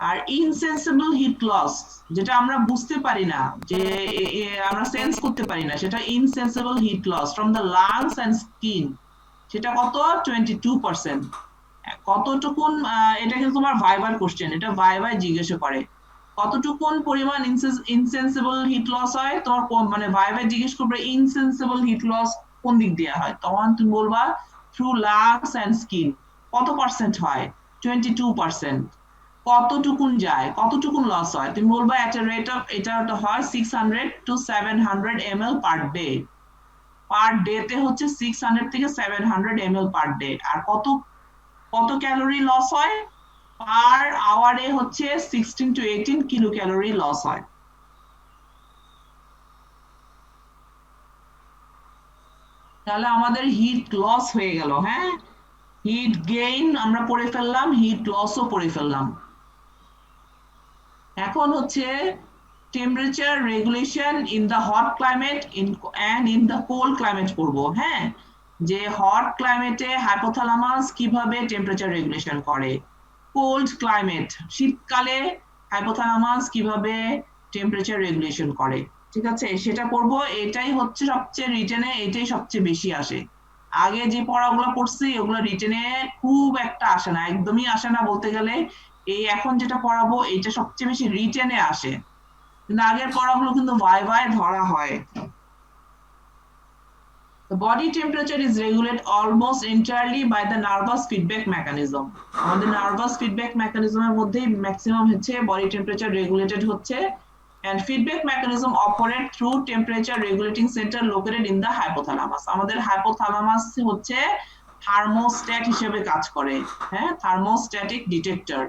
আর ইনসেন্সিবল হিট লস, যেটা আমরা বুঝতে পারি না, যে আমরা সেন্স করতে পারি না, সেটা insensible heat loss from the lungs and skin, সেটা কত, 22%। কতটুকুন, এটা কিন্তু তোমার ভাইবার কোশ্চেন, এটা ভাইভায় জিজ্ঞাসা করে কতটুকুন পরিমাণ ইনসেন্সিবল হিট লস হয়, তোমার মানে ভাইভায় জিজ্ঞেস করবে ইনসেন্সিবল হিট লস কোন দিক দিয়ে হয়, তখন তুমি বলবা থ্রু লাংস এন্ড স্কিন। কত পার্সেন্ট হয়, 22%। কতটুকুন যায়, কতটুকুন লস হয়, তুমি বলবা এট এ রেট অফ, এটা হয় 600 to 700 ml পার ডে, পার ডেতে হচ্ছে 600 থেকে 700 ml পার ডে। আর কত ক্যালোরি লস হয়, পার আওয়ারে হচ্ছে 16 to 18 কিলো ক্যালোরি লস হয়। তাহলে আমাদের হিট লস হয়ে গেল। হ্যাঁ, হিট গেইন আমরা পড়ে ফেললাম, হিট লসও পড়ে ফেললাম। এখন হচ্ছে temperature regulation in the hot climate and in the cold climate পড়বো। হ্যাঁ, যে হট ক্লাইমেটে হাইপোথ্যালামাস কিভাবে টেম্পারেচার রেগুলেশন করে, কোল্ড ক্লাইমেট শীতকালে হাইপোথ্যালামাস কিভাবে টেম্পারেচার রেগুলেশন করে, ঠিক আছে, সেটা করব। এটাই হচ্ছে সবচেয়ে রিটেনে, এটাই সবচেয়ে বেশি আসে। আগে যে পড়াগুলো পড়ছি ওগুলো রিটেনে খুব একটা আসে না, একদমই আসে না বলতে গেলে। এই এখন যেটা পড়াবো এটা সবচেয়ে বেশি রিটেনে আসে, কিন্তু আগের পড়াগুলো কিন্তু ভাইভায় ধরা হয়। The body temperature is regulated almost entirely by the nervous feedback mechanism. আমাদের নার্ভাস ফিডব্যাক মেকানিজমের মধ্যেই ম্যাক্সিমাম হচ্ছে বডি টেম্পারেচার রেগুলেটেড হচ্ছে, and feedback mechanism operate through temperature regulating center located in the hypothalamus. আমাদের হাইপোথ্যালামাস হচ্ছে thermostat হিসেবে কাজ করে, হ্যাঁ, থার্মোস্ট্যাটিক ডিটেক্টর,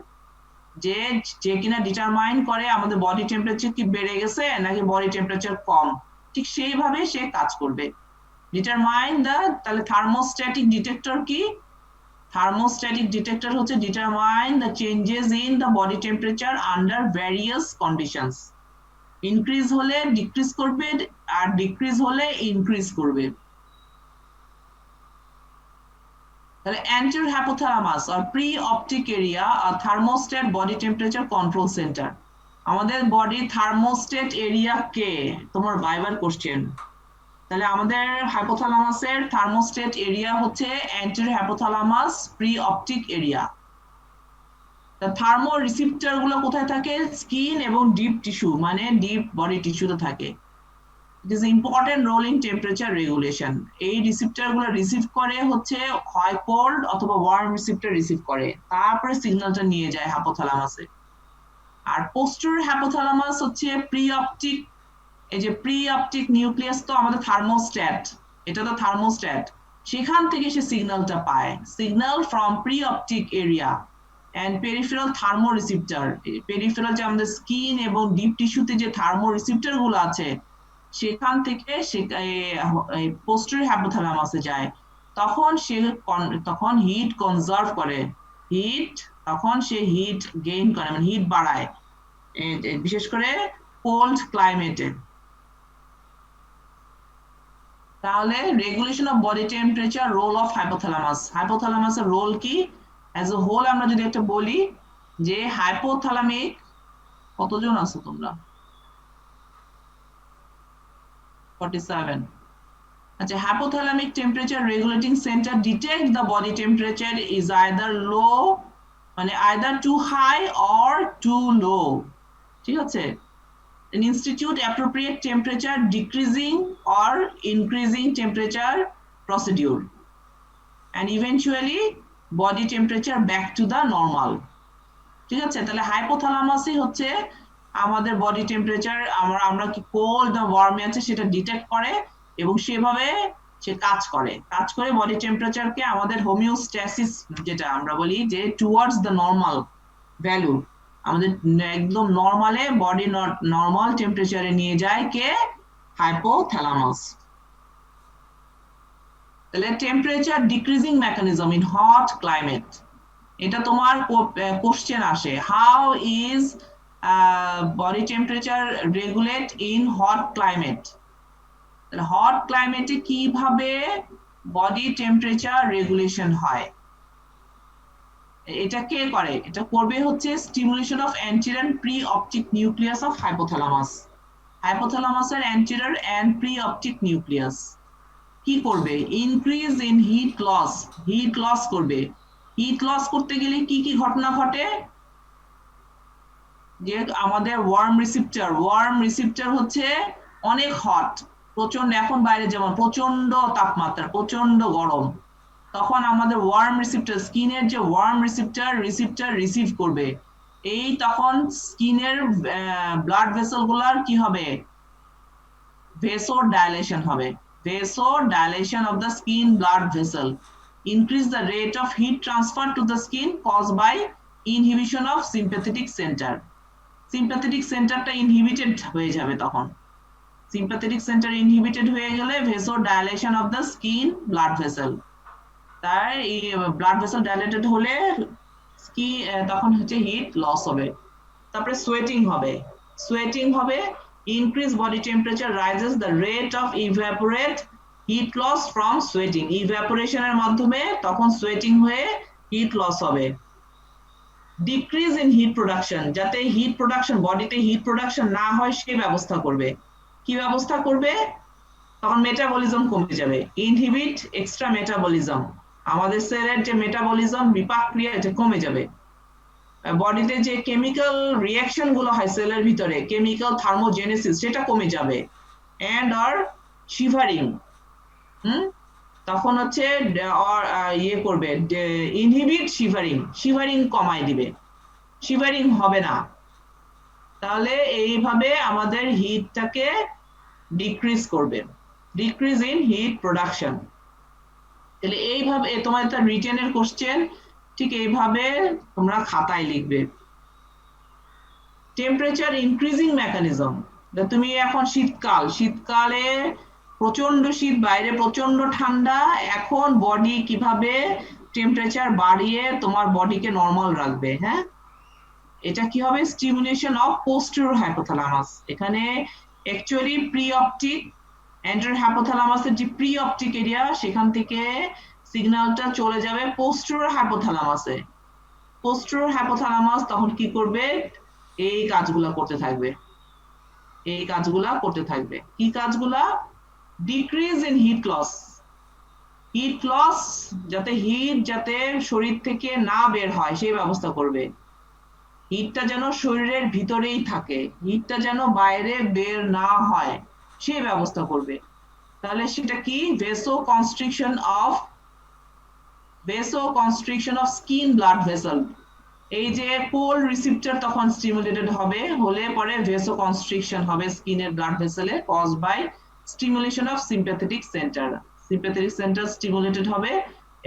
যে যে কিনা ডিটারমাইন করে আমাদের বডি টেম্পারেচার কি বেড়ে গেছে নাকি বডি টেম্পারেচার কম, ঠিক সেইভাবে সে কাজ করবে। ডিটারমাইন দ্য, তাহলে থার্মোস্ট্যাটিক ডিটেক্টর কি? থার্মোস্ট্যাটিক ডিটেক্টর হচ্ছে determine the changes in the body temperature under various conditions. Increase হলে ডিক্রিজ করবে, আর ডিক্রিজ হলে ইনক্রিজ করবে। তাহলে anterior hypothalamus or pre-optic area or thermostat body temperature control center. আমাদের body thermostat area কে? তোমার ভাইবার কোশ্চেন। তাহলে আমাদের হাইপোথ্যালামাসের থার্মোস্ট্যাট এরিয়া হচ্ছে anterior hypothalamus pre-optic area. তা থার্মো রিসেপ্টর গুলো কোথায় থাকে? স্কিন এবং ডিপ টিস্যু, মানে ডিপ বডি টিস্যুতে থাকে। It is important role in temperature regulation. এই রিসেপ্টর গুলো রিসিভ করে হচ্ছে হয় কোল্ড অথবা ওয়ার্ম রিসেপ্টর রিসিভ করে, তারপরে সিগন্যালটা নিয়ে যায় হাইপোথ্যালামাসে। আর পোস্টেরিয়র হাইপোথ্যালামাস হচ্ছে প্রি অপটিক, এই যে প্রি অপটিক নিউক্লিয়াস তো আমাদের থার্মোস্ট্যাট, এটা তো থার্মোস্ট্যাট, সেখান থেকে সে সিগন্যালটা পায়। Signal from preoptic area and peripheral thermoreceptor. Peripheral যে আমাদের স্কিন এবং ডিপ টিস্যুতে যে থার্মো রিসেপ্টর গুলো আছে সেখান থেকে সে পোস্টেরিয়র হাইপোথ্যালামাসে যায়। তখন হিট কনজার্ভ করে, হিট, তখন সে হিট গেইন করে, মানে হিট বাড়ায়, বিশেষ করে কোল্ড ক্লাইমেটে। তাহলে regulation of body temperature, role of hypothalamus. হাইপোথ্যালামাসের রোল কি অ্যাজ এ হোল আমরা যদি একটা বলি যে হাইপোথ্যালামিক, কতজন আছো তোমরা? 47. আচ্ছা, hypothalamic temperature regulating center detect the body temperature is either low, মানে either too high or too low, ঠিক আছে, and institute appropriate temperature decreasing or increasing temperature procedure, and eventually body temperature back to the normal, ঠিক আছে। তাহলে হাইপোথ্যালামাসই হচ্ছে আমাদের body temperature, আমরা কি কোল্ড না ওয়ার্মে আছে সেটা ডিটেক্ট করে এবং সেভাবে সে কাজ করে বডি টেম্পারেচারকে আমাদের হোমিওস্ট্যাসিস, যেটা আমরা বলি যে টুয়ার্ডস দ্য নরমাল ভ্যালু, আমাদের একদম নরমালে বডি নরমাল টেম্পারেচারে নিয়ে যায় কে? হাইপোথ্যালামাস। তাহলে temperature decreasing mechanism in hot climate, এটা তোমার কোশ্চেন আসে, how is body temperature regulate in hot climate. Hot ক্লাইমেটে কিভাবে বডি টেম্পারেচার রেগুলেশন হয়? এটা কে করে? এটা করবে হচ্ছে stimulation of anterior pre-optic nucleus of hypothalamus. হাইপোথ্যালামাসের anterior and pre-optic nucleus কি করবে? Increase in heat loss, heat loss করবে। হিট লস করতে গেলে কি কি ঘটনা ঘটে? যে আমাদের ওয়ার্ম রিসেপ্টর হচ্ছে অনেক হট, প্রচন্ড, এখন বাইরে যেমন প্রচন্ড তাপমাত্রা, প্রচন্ড গরম, তখন আমাদের ওয়ার্ম রিসেপ্টর, স্কিনের যে ওয়ার্ম রিসেপ্টর রিসিভ করবে। এই তখন স্কিনের ব্লাড ভেসেল গুলার কি হবে? ভেসোডাইলেশন হবে। Vasodilation of the skin blood vessel increase the rate of heat transfer to the skin caused by inhibition of sympathetic center. Sympathetic সেন্টারটা ইনহিবিটেড হয়ে যাবে, তখন সিম্প্যাথেটিক সেন্টার ইনহিবিটেড হয়ে গেলে vasodilation of the skin blood vessel, তাই blood vessel dilated হলে তখন হচ্ছে হিট লস হবে। তারপরে সোয়েটিং হবে, increase body temperature rises the rate of evaporate heat loss from sweating, ইভাপোরেশনের মাধ্যমে তখন সোয়েটিং হয়ে হিট লস হবে। ডিক্রিজ ইন হিট প্রোডাকশন, যাতে হিট প্রোডাকশন বডিতে হিট প্রোডাকশন না হয় সেই ব্যবস্থা করবে। কি ব্যবস্থা করবে? তখন মেটাবলিজম কমে যাবে। ইনহিবিট এক্সট্রা মেটাবলিজম, আমাদের সেলের যে মেটাবলিজম বিপাক ক্রিয়া এটা কমে যাবে। বডিতে যে কেমিক্যাল রিঅ্যাকশন গুলো হয় সেলের ভিতরে, কেমিক্যাল থার্মোজেনেসিস সেটা কমে যাবে। এন্ড অর শিভারিং, তখন হচ্ছে ইয়ে করবে, ইনহিবিট শিভারিং, শিভারিং কমায় দিবে, শিভারিং হবে না। তাহলে এইভাবে আমাদের হিটটাকে ডিক্রিজ করবে, ডিক্রিজ ইন হিট প্রোডাকশন। তাহলে এইভাবে তোমার একটা রিটেনের কোশ্চেন ঠিক এইভাবে তোমরা খাতায় লিখবে। টেম্পারেচার ইনক্রিজিং মেকানিজম, তুমি এখন শীতকাল, শীতকালে প্রচন্ড শীত, বাইরে প্রচন্ড ঠান্ডা, এখন বডি কিভাবে টেম্পারেচার বাড়িয়ে তোমার বডিকে নরমাল রাখবে। হ্যাঁ, এটা কি হবে? Stimulation of posterior hypothalamus. এখানে অ্যাকচুয়ালি প্রি অপটিক এন্টার হাইপোথ্যালামাসের যে প্রি অপটিক এরিয়া, সেখান থেকে সিগন্যালটা চলে যাবে পোস্টেরিয়র হাইপোথ্যালামাসে। পোস্টেরিয়র হাইপোথ্যালামাস তখন কি করবে? এই কাজগুলা করতে থাকবে, এই কাজগুলা করতে থাকবে। কি কাজগুলা? Decrease in heat loss, heat loss যাতে হিট যাতে শরীর থেকে না বের হয় সেই ব্যবস্থা করবে। হিটটা যেন শরীরের ভিতরেই থাকে, হিটটা যেন বাইরে বের না হয় সেই ব্যবস্থা করবে। তাহলে সেটা কি? ভেসোকনস্ট্রিকশন অফ স্কিন ব্লাড ভেসেল। এই যে কোল্ড রিসেপ্টর তখন স্টিমুলেটেড হবে, হলে পরে ভেসোকনস্ট্রিকশন হবে স্কিনের ব্লাড ভেসেলে, cause by stimulation of sympathetic centre. Sympathetic centre stimulated হবে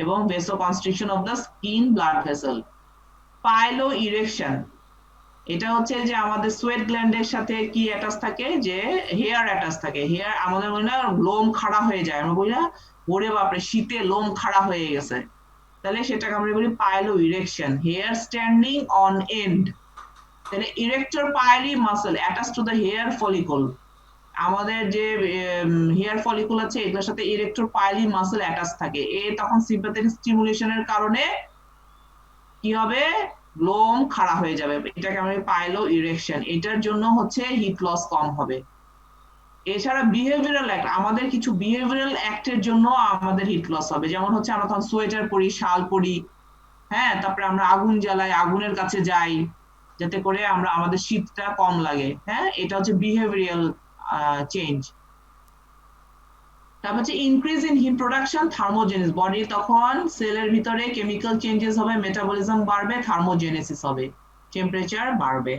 এবং vasoconstriction of the skin blood vessel. Piloerection, এটা হচ্ছে যে আমাদের সোয়েট গ্ল্যান্ডের সাথে কি অ্যাটাচ থাকে? যে হেয়ার অ্যাটাচ থাকে। হেয়ার আমাদের মনে হয় লোম খাড়া হয়ে যায়, আমরা বলি না ওরে বাপরে শীতে লোম খাড়া হয়ে গেছে, তাহলে সেটাকে আমরা বলি piloerection, hair standing on end. তাহলে erector pili muscle attach to the hair follicle, আমাদের যে হেয়ার ফলিকল আছে এগুলোর সাথে ইরেক্টর পাইলি মাসল অ্যাটাচ থাকে। এ তখন সিম্প্যাথেটিক স্টিমুলেশনের কারণে কি হবে? লোম খাড়া হয়ে যাবে, এটাকে আমরা পাইলো ইরেকশন। এটার জন্য হচ্ছে হিট লস কম হবে। এছাড়া বিহেভিয়ারাল অ্যাক্ট, আমাদের কিছু বিহেভিয়ারাল অ্যাক্টের জন্য আমাদের হিট লস হবে। যেমন হচ্ছে আমরা তখন সোয়েটার পরি, শাল পরি, হ্যাঁ, তারপরে আমরা আগুন জ্বালাই, আগুনের কাছে যাই যাতে করে আমরা আমাদের শীতটা কম লাগে। হ্যাঁ, এটা হচ্ছে বিহেভিয়ারাল চেঞ্জ। তারপর হচ্ছে increase in heat production thermogenesis, body তখন সেলের ভিতরে কেমিক্যাল চেঞ্জেস হবে, মেটাবলিজম বাড়বে, থার্মোজেনেসিস হবে, টেম্পারেচার বাড়বে।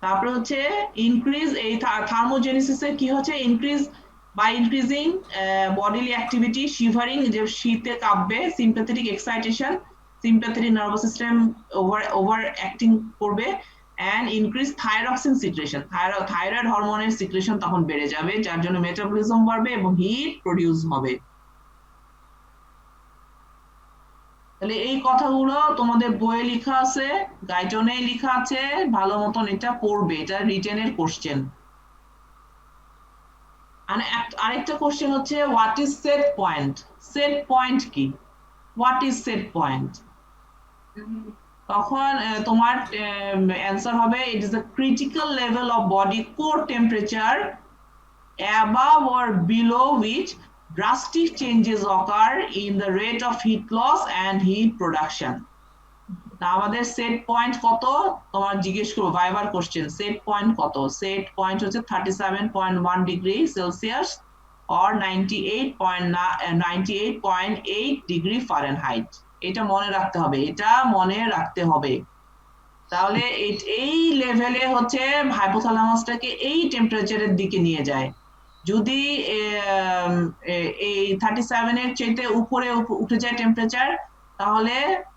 তারপরে হচ্ছে ইনক্রিজ, এই থার্মোজেনেসিসে কি হচ্ছে? Increase by increasing bodily activity, shivering যে শীতে কাঁপবে, sympathetic excitation, sympathetic nervous system over acting করবে, and increase thyroxine secretion, thyroid হরমোনের সিক্রেশন তখন বেড়ে যাবে, যার জন্য মেটাবলিজম বাড়বে এবং হিট প্রডিউস হবে। তাহলে এই কথাগুলো তোমাদের বইয়ে লেখা আছে, গাইডনে লেখা আছে, ভালো মতন এটা পড়বে, এটা রিটেনের কোশ্চেন। আরেকটা কোশ্চেন হচ্ছে what is set point? Set point কি? What is set point? তখন তোমার অ্যান্সার হবে it is the critical level of body core temperature above or below which drastic changes occur in the rate of heat loss and heat production. তা আমাদের set point কত? তোমার জিজ্ঞেস করবো ভাইবার কোশ্চেন, সেট পয়েন্ট কত? Set point হচ্ছে 37.1 degree Celsius or 98.8 degree Fahrenheit. এটা মনে রাখতে হবে, এটা মনে রাখতে হবে। তাহলে এই লেভেলে হচ্ছে হাইপোথ্যালামাসটাকে এই টেম্পারেচারের দিকে নিয়ে যায়। যদি এই 37 এর চাইতে উপরে উঠে যায় টেম্পারেচার, তাহলে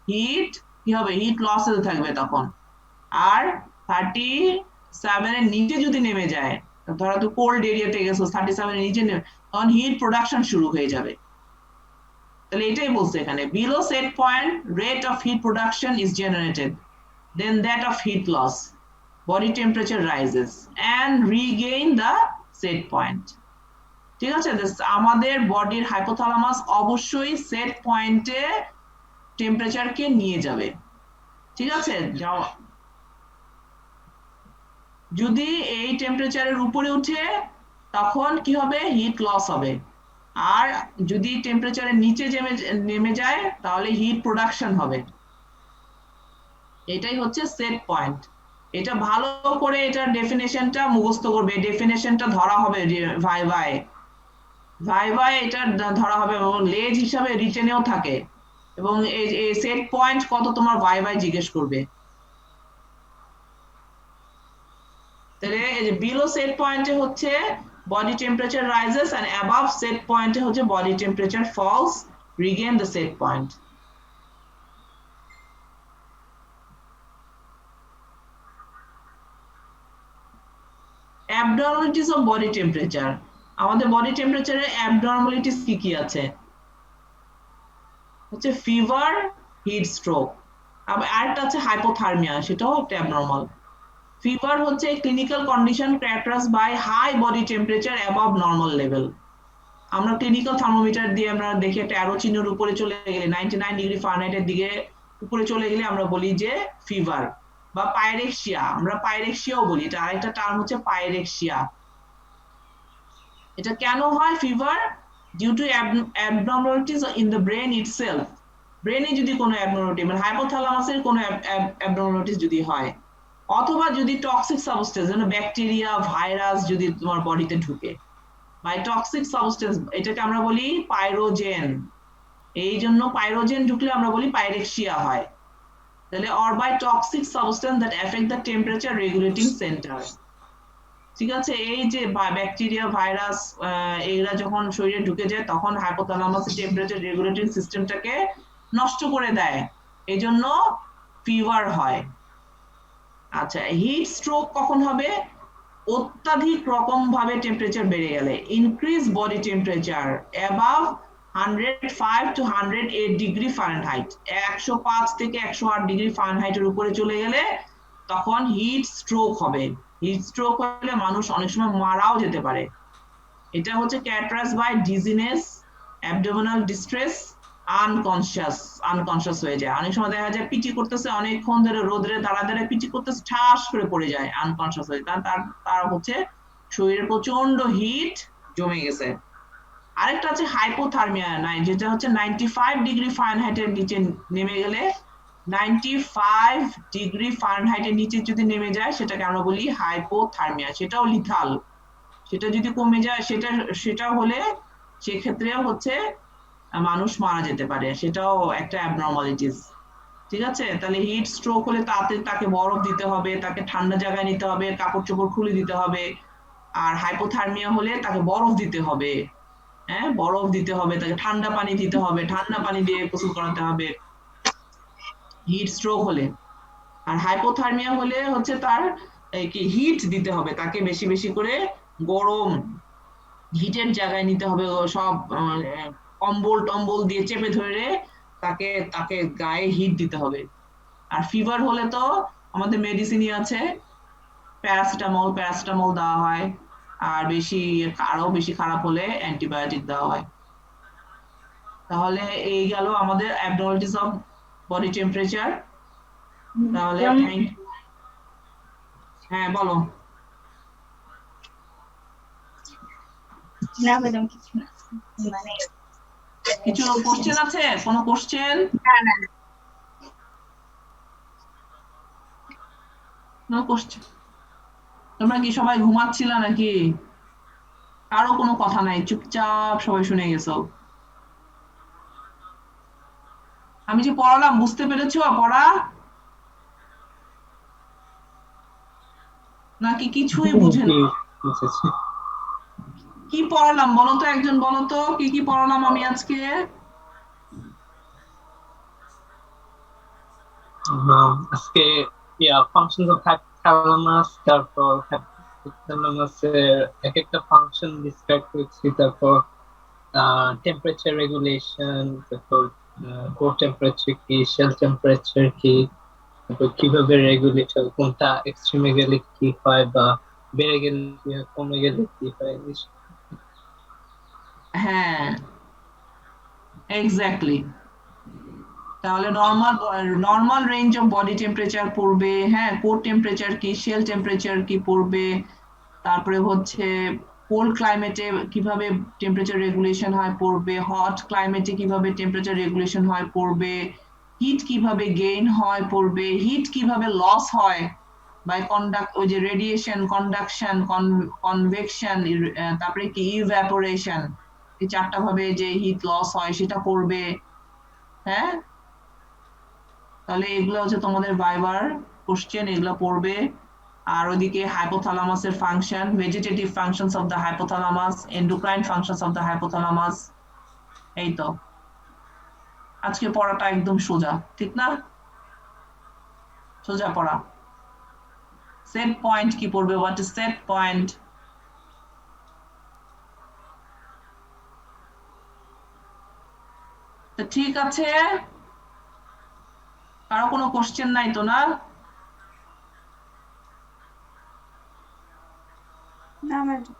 হিট কি হবে? হিট লস হতে থাকবে তখন। আর 37 এর নিচে যদি নেমে যায়, ধরো তো কোল্ড এরিয়াতে গেছো, 37 এর নিচে নেমে, তখন হিট প্রোডাকশন শুরু হয়ে যাবে। তাহলে এটাই বলছে এখানে, below set point rate of heat production is generated, then that of heat loss, body temperature rises and regain the set point. ঠিক আছে, আমাদের বডির হাইপোথ্যালামাস অবশ্যই সেট পয়েন্টে টেম্পারেচারকে নিয়ে যাবে, ঠিক আছে? যদি এই টেম্পারেচারের উপরে উঠে তখন কি হবে, হিট লস হবে। আর যদি টেম্পারেচারের নিচে নেমে যায় তাহলে হিট প্রোডাকশন হবে। এটাই হচ্ছে সেট পয়েন্ট। এটা ভালো করে এটার ডেফিনেশনটা মুখস্থ করবে, ডেফিনেশনটা ধরা হবে ভাইভায়, এটা ধরা হবে এবং লেজ হিসাবে রিটেনেও থাকে, এবং এই সেট পয়েন্ট কত তোমার ভাইভায় জিজ্ঞেস করবে। তাহলে এই যে বিলো সেট পয়েন্টে হচ্ছে body temperature rises and above set point এ হচ্ছে body temperature falls, regain the set point. Abnormalities of body temperature, আমাদের body temperature এর abnormalities কি কি আছে? হচ্ছে ফিভার, হিট স্ট্রোক, আরেকটা আছে হাইপোথার্মিয়া, সেটাও একটা abnormal. ফিভার হচ্ছে clinical condition characterized by high body temperature above normal level. আমরা ক্লিনিক্যাল থার্মোমিটার দিয়ে আমরা দেখি একটা অ্যারো চিহ্নের উপরে চলে গেলে 99 ডিগ্রি ফারেনহাইটের দিকে উপরে চলে গেলে আমরা বলি যে ফিভার। বা পাইরেক্সিয়া, আমরা পাইরেক্সিয়াও বলি, এটা আরেকটা টার্ম হচ্ছে পাইরেক্সিয়া। এটা কেন হয় fever? Due to abnormalities in the brain itself, ব্রেনে যদি কোনো অ্যাবনর্মালিটি মানে হাইপোথ্যালামাসের কোনো অ্যাবনর্মালিটিস যদি হয়, অথবা যদি টক্সিক সাবস্টেন্স যেন ব্যাকটেরিয়া ভাইরাস যদি তোমার বডিতে ঢুকে, বাই টক্সিক সাবস্টেন্স, এটাকে আমরা বলি পাইরোজেন। এই জন্য পাইরোজেন ঢুকলে আমরা বলি পাইরেক্সিয়া হয়। তাহলে or by toxic substance that effect the temperature regulating centre, ঠিক আছে? এই যে ব্যাকটেরিয়া ভাইরাস এগুলা যখন শরীরে ঢুকে যায় তখন হাইপোথ্যালামাস টেম্পারেচার রেগুলেটিং সিস্টেমটাকে নষ্ট করে দেয়, এই জন্য ফিভার হয়। আচ্ছা, হিট স্ট্রোক কখন হবে? অত্যাধিক রকম ভাবে টেম্পারেচার বেড়ে গেলে, increase body temperature above 105 to 108 degree Fahrenheit, 105 থেকে 108 ডিগ্রি ফারেনহাইটের উপরে চলে গেলে তখন হিট স্ট্রোক হবে। হিট স্ট্রোক হলে মানুষ অনেক সময় মারাও যেতে পারে। এটা হচ্ছে characterised by dizziness, abdominal distress, unconscious হয়ে যায়। অনেক সময় দেখা যায় পিটি করতেছে, অনেকক্ষণ ধরে রোদরে দাঁড়ায় পিটি করতেছে, ঠাস করে পড়ে যায়, আনকনশিয়াস হয়ে, তার হচ্ছে শরীরে প্রচন্ড হিট জমে গেছে। আরেকটা আছে হাইপোথার্মিয়া, যেটা হচ্ছে 95 ডিগ্রি ফারেনহাইটের নিচে নেমে গেলে, 95 ডিগ্রি ফারেনহাইটের নিচে যদি নেমে যায় সেটাকে আমরা বলি হাইপোথার্মিয়া, সেটাও লিথাল। সেটা যদি কমে যায়, সেটা হলে সেক্ষেত্রেও হচ্ছে মানুষ মারা যেতে পারে, সেটাও একটা অ্যাবনর্মালিটিস, ঠিক আছে? তাহলে হিট স্ট্রোক হলে তাকে বরফ দিতে হবে, তাকে ঠান্ডা জায়গায় নিতে হবে, কাপড় চোপড় খুলে দিতে হবে। আর হাইপোথার্মিয়া হলে তাকে বরফ দিতে হবে, হ্যাঁ বরফ দিতে হবে, তাকে ঠান্ডা পানি দিতে হবে, ঠান্ডা পানি দিয়ে গোসল করাতে হবে হিট স্ট্রোক হলে। আর হাইপোথার্মিয়া হলে হচ্ছে তার কি হিট দিতে হবে, তাকে বেশি বেশি করে গরম হিটের জায়গায় নিতে হবে, সব কম্বল দিয়ে চেপে ধরে তাকে গায়ে হিট দিতে হবে। আর ফিভার হলে তো আমাদের মেডিসিনই আছে, প্যারাসিটামল দেওয়া হয়, আর আরো বেশি খারাপ হলে অ্যান্টিবায়োটিক দেওয়া হয়। তাহলে এই গেল আমাদের অ্যাবনর্মালিটিস অফ বডি টেম্পারেচার। তাহলে থ্যাংক ইউ। হ্যাঁ বলো। না ম্যাডাম কিছু না, মানে কিছু কোশ্চেন আছে? কোনো কোশ্চেন? না না নো কোশ্চেন। তোমরা কি সবাই ঘুমাচ্ছিলা নাকি? কারো কোনো কথা নাই, চুপচাপ সবাই শুনে গেছো? আমি যে পড়ালাম বুঝতে পেরেছো পড়া, নাকি কিছুই বুঝে না? কি পড়ালাম বলো তো, একজন বলো তো কি পড়ালাম আমি আজকে? আজকে ফাংশনস অফ হাইপোথ্যালামাস, তারপর হাইপোথ্যালামাসের এক একটা ফাংশন ডিসক্রাইব করেছি, তারপর টেম্পারেচার রেগুলেশন, তারপর কোর টেম্পারেচার কি, সেল টেম্পারেচার কি, তারপর কিভাবে রেগুলেট হয়, কোনটা এক্সট্রিমে গেলে কি হয়, বা বেড়ে গেলে কি হয়, কমে গেলে কি হয়। হ্যাঁ এক্স্যাক্টলি। তাহলে normal range of body temperature পড়বে, হ্যাঁ, কোর টেম্পারেচার কি, শেল টেম্পারেচার কি পড়বে, তারপরে হচ্ছে কোল্ড ক্লাইমেটে কিভাবে টেম্পারেচার রেগুলেশন হয় পড়বে, হট ক্লাইমেটে কিভাবে টেম্পারেচার রেগুলেশন হয় পড়বে, হিট কিভাবে গেইন হয় পড়বে, হিট কিভাবে লস হয় বাই কন্ডাক্ট, ওই যে রেডিয়েশন, কন্ডাকশন, কনভেকশন, তারপরে কি ইভ্যাপোরেশন, এই চারটা ভাবে যে হিট লস হয় সেটা পড়বে। হ্যাঁ, তাহলে এগুলো হচ্ছে তোমাদের ভাইবার কোশ্চেন, এগুলো পড়বে। আর ওইদিকে হাইপোথ্যালামাসের function, vegetative functions of the hypothalamus, endocrine functions of the hypothalamus. এই তো আজকে পড়াটা একদম সোজা, ঠিক না? সোজা পড়া। সেট পয়েন্ট কি পড়বে, হোয়াট ইজ সেট পয়েন্ট? তো ঠিক আছে, কারো কোনো কোশ্চেন নাই তো না? না ম্যাডাম।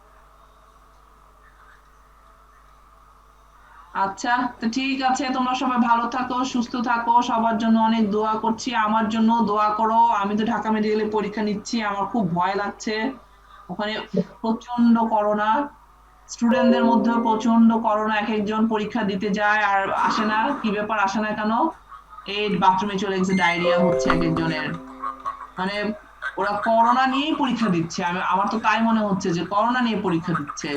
আচ্ছা, তো ঠিক আছে, তোমরা সবাই ভালো থাকো, সুস্থ থাকো, সবার জন্য অনেক দোয়া করছি, আমার জন্য দোয়া করো। আমি তো ঢাকা মেডিকেলে পরীক্ষা নিচ্ছি, আমার খুব ভয় লাগছে, ওখানে প্রচন্ড করোনা, স্টুডেন্টদের মধ্যেও প্রচন্ড করোনা, এক একজন পরীক্ষা দিতে যায় আর আসে না, কি ব্যাপার আসে না কেন, এই বাথরুমে চলে গেছে, ডায়রিয়া হচ্ছে এক একজনের, মানে ওরা করোনা নিয়েই পরীক্ষা দিচ্ছে, আমার তো তাই মনে হচ্ছে যে করোনা নিয়ে পরীক্ষা দিচ্ছে।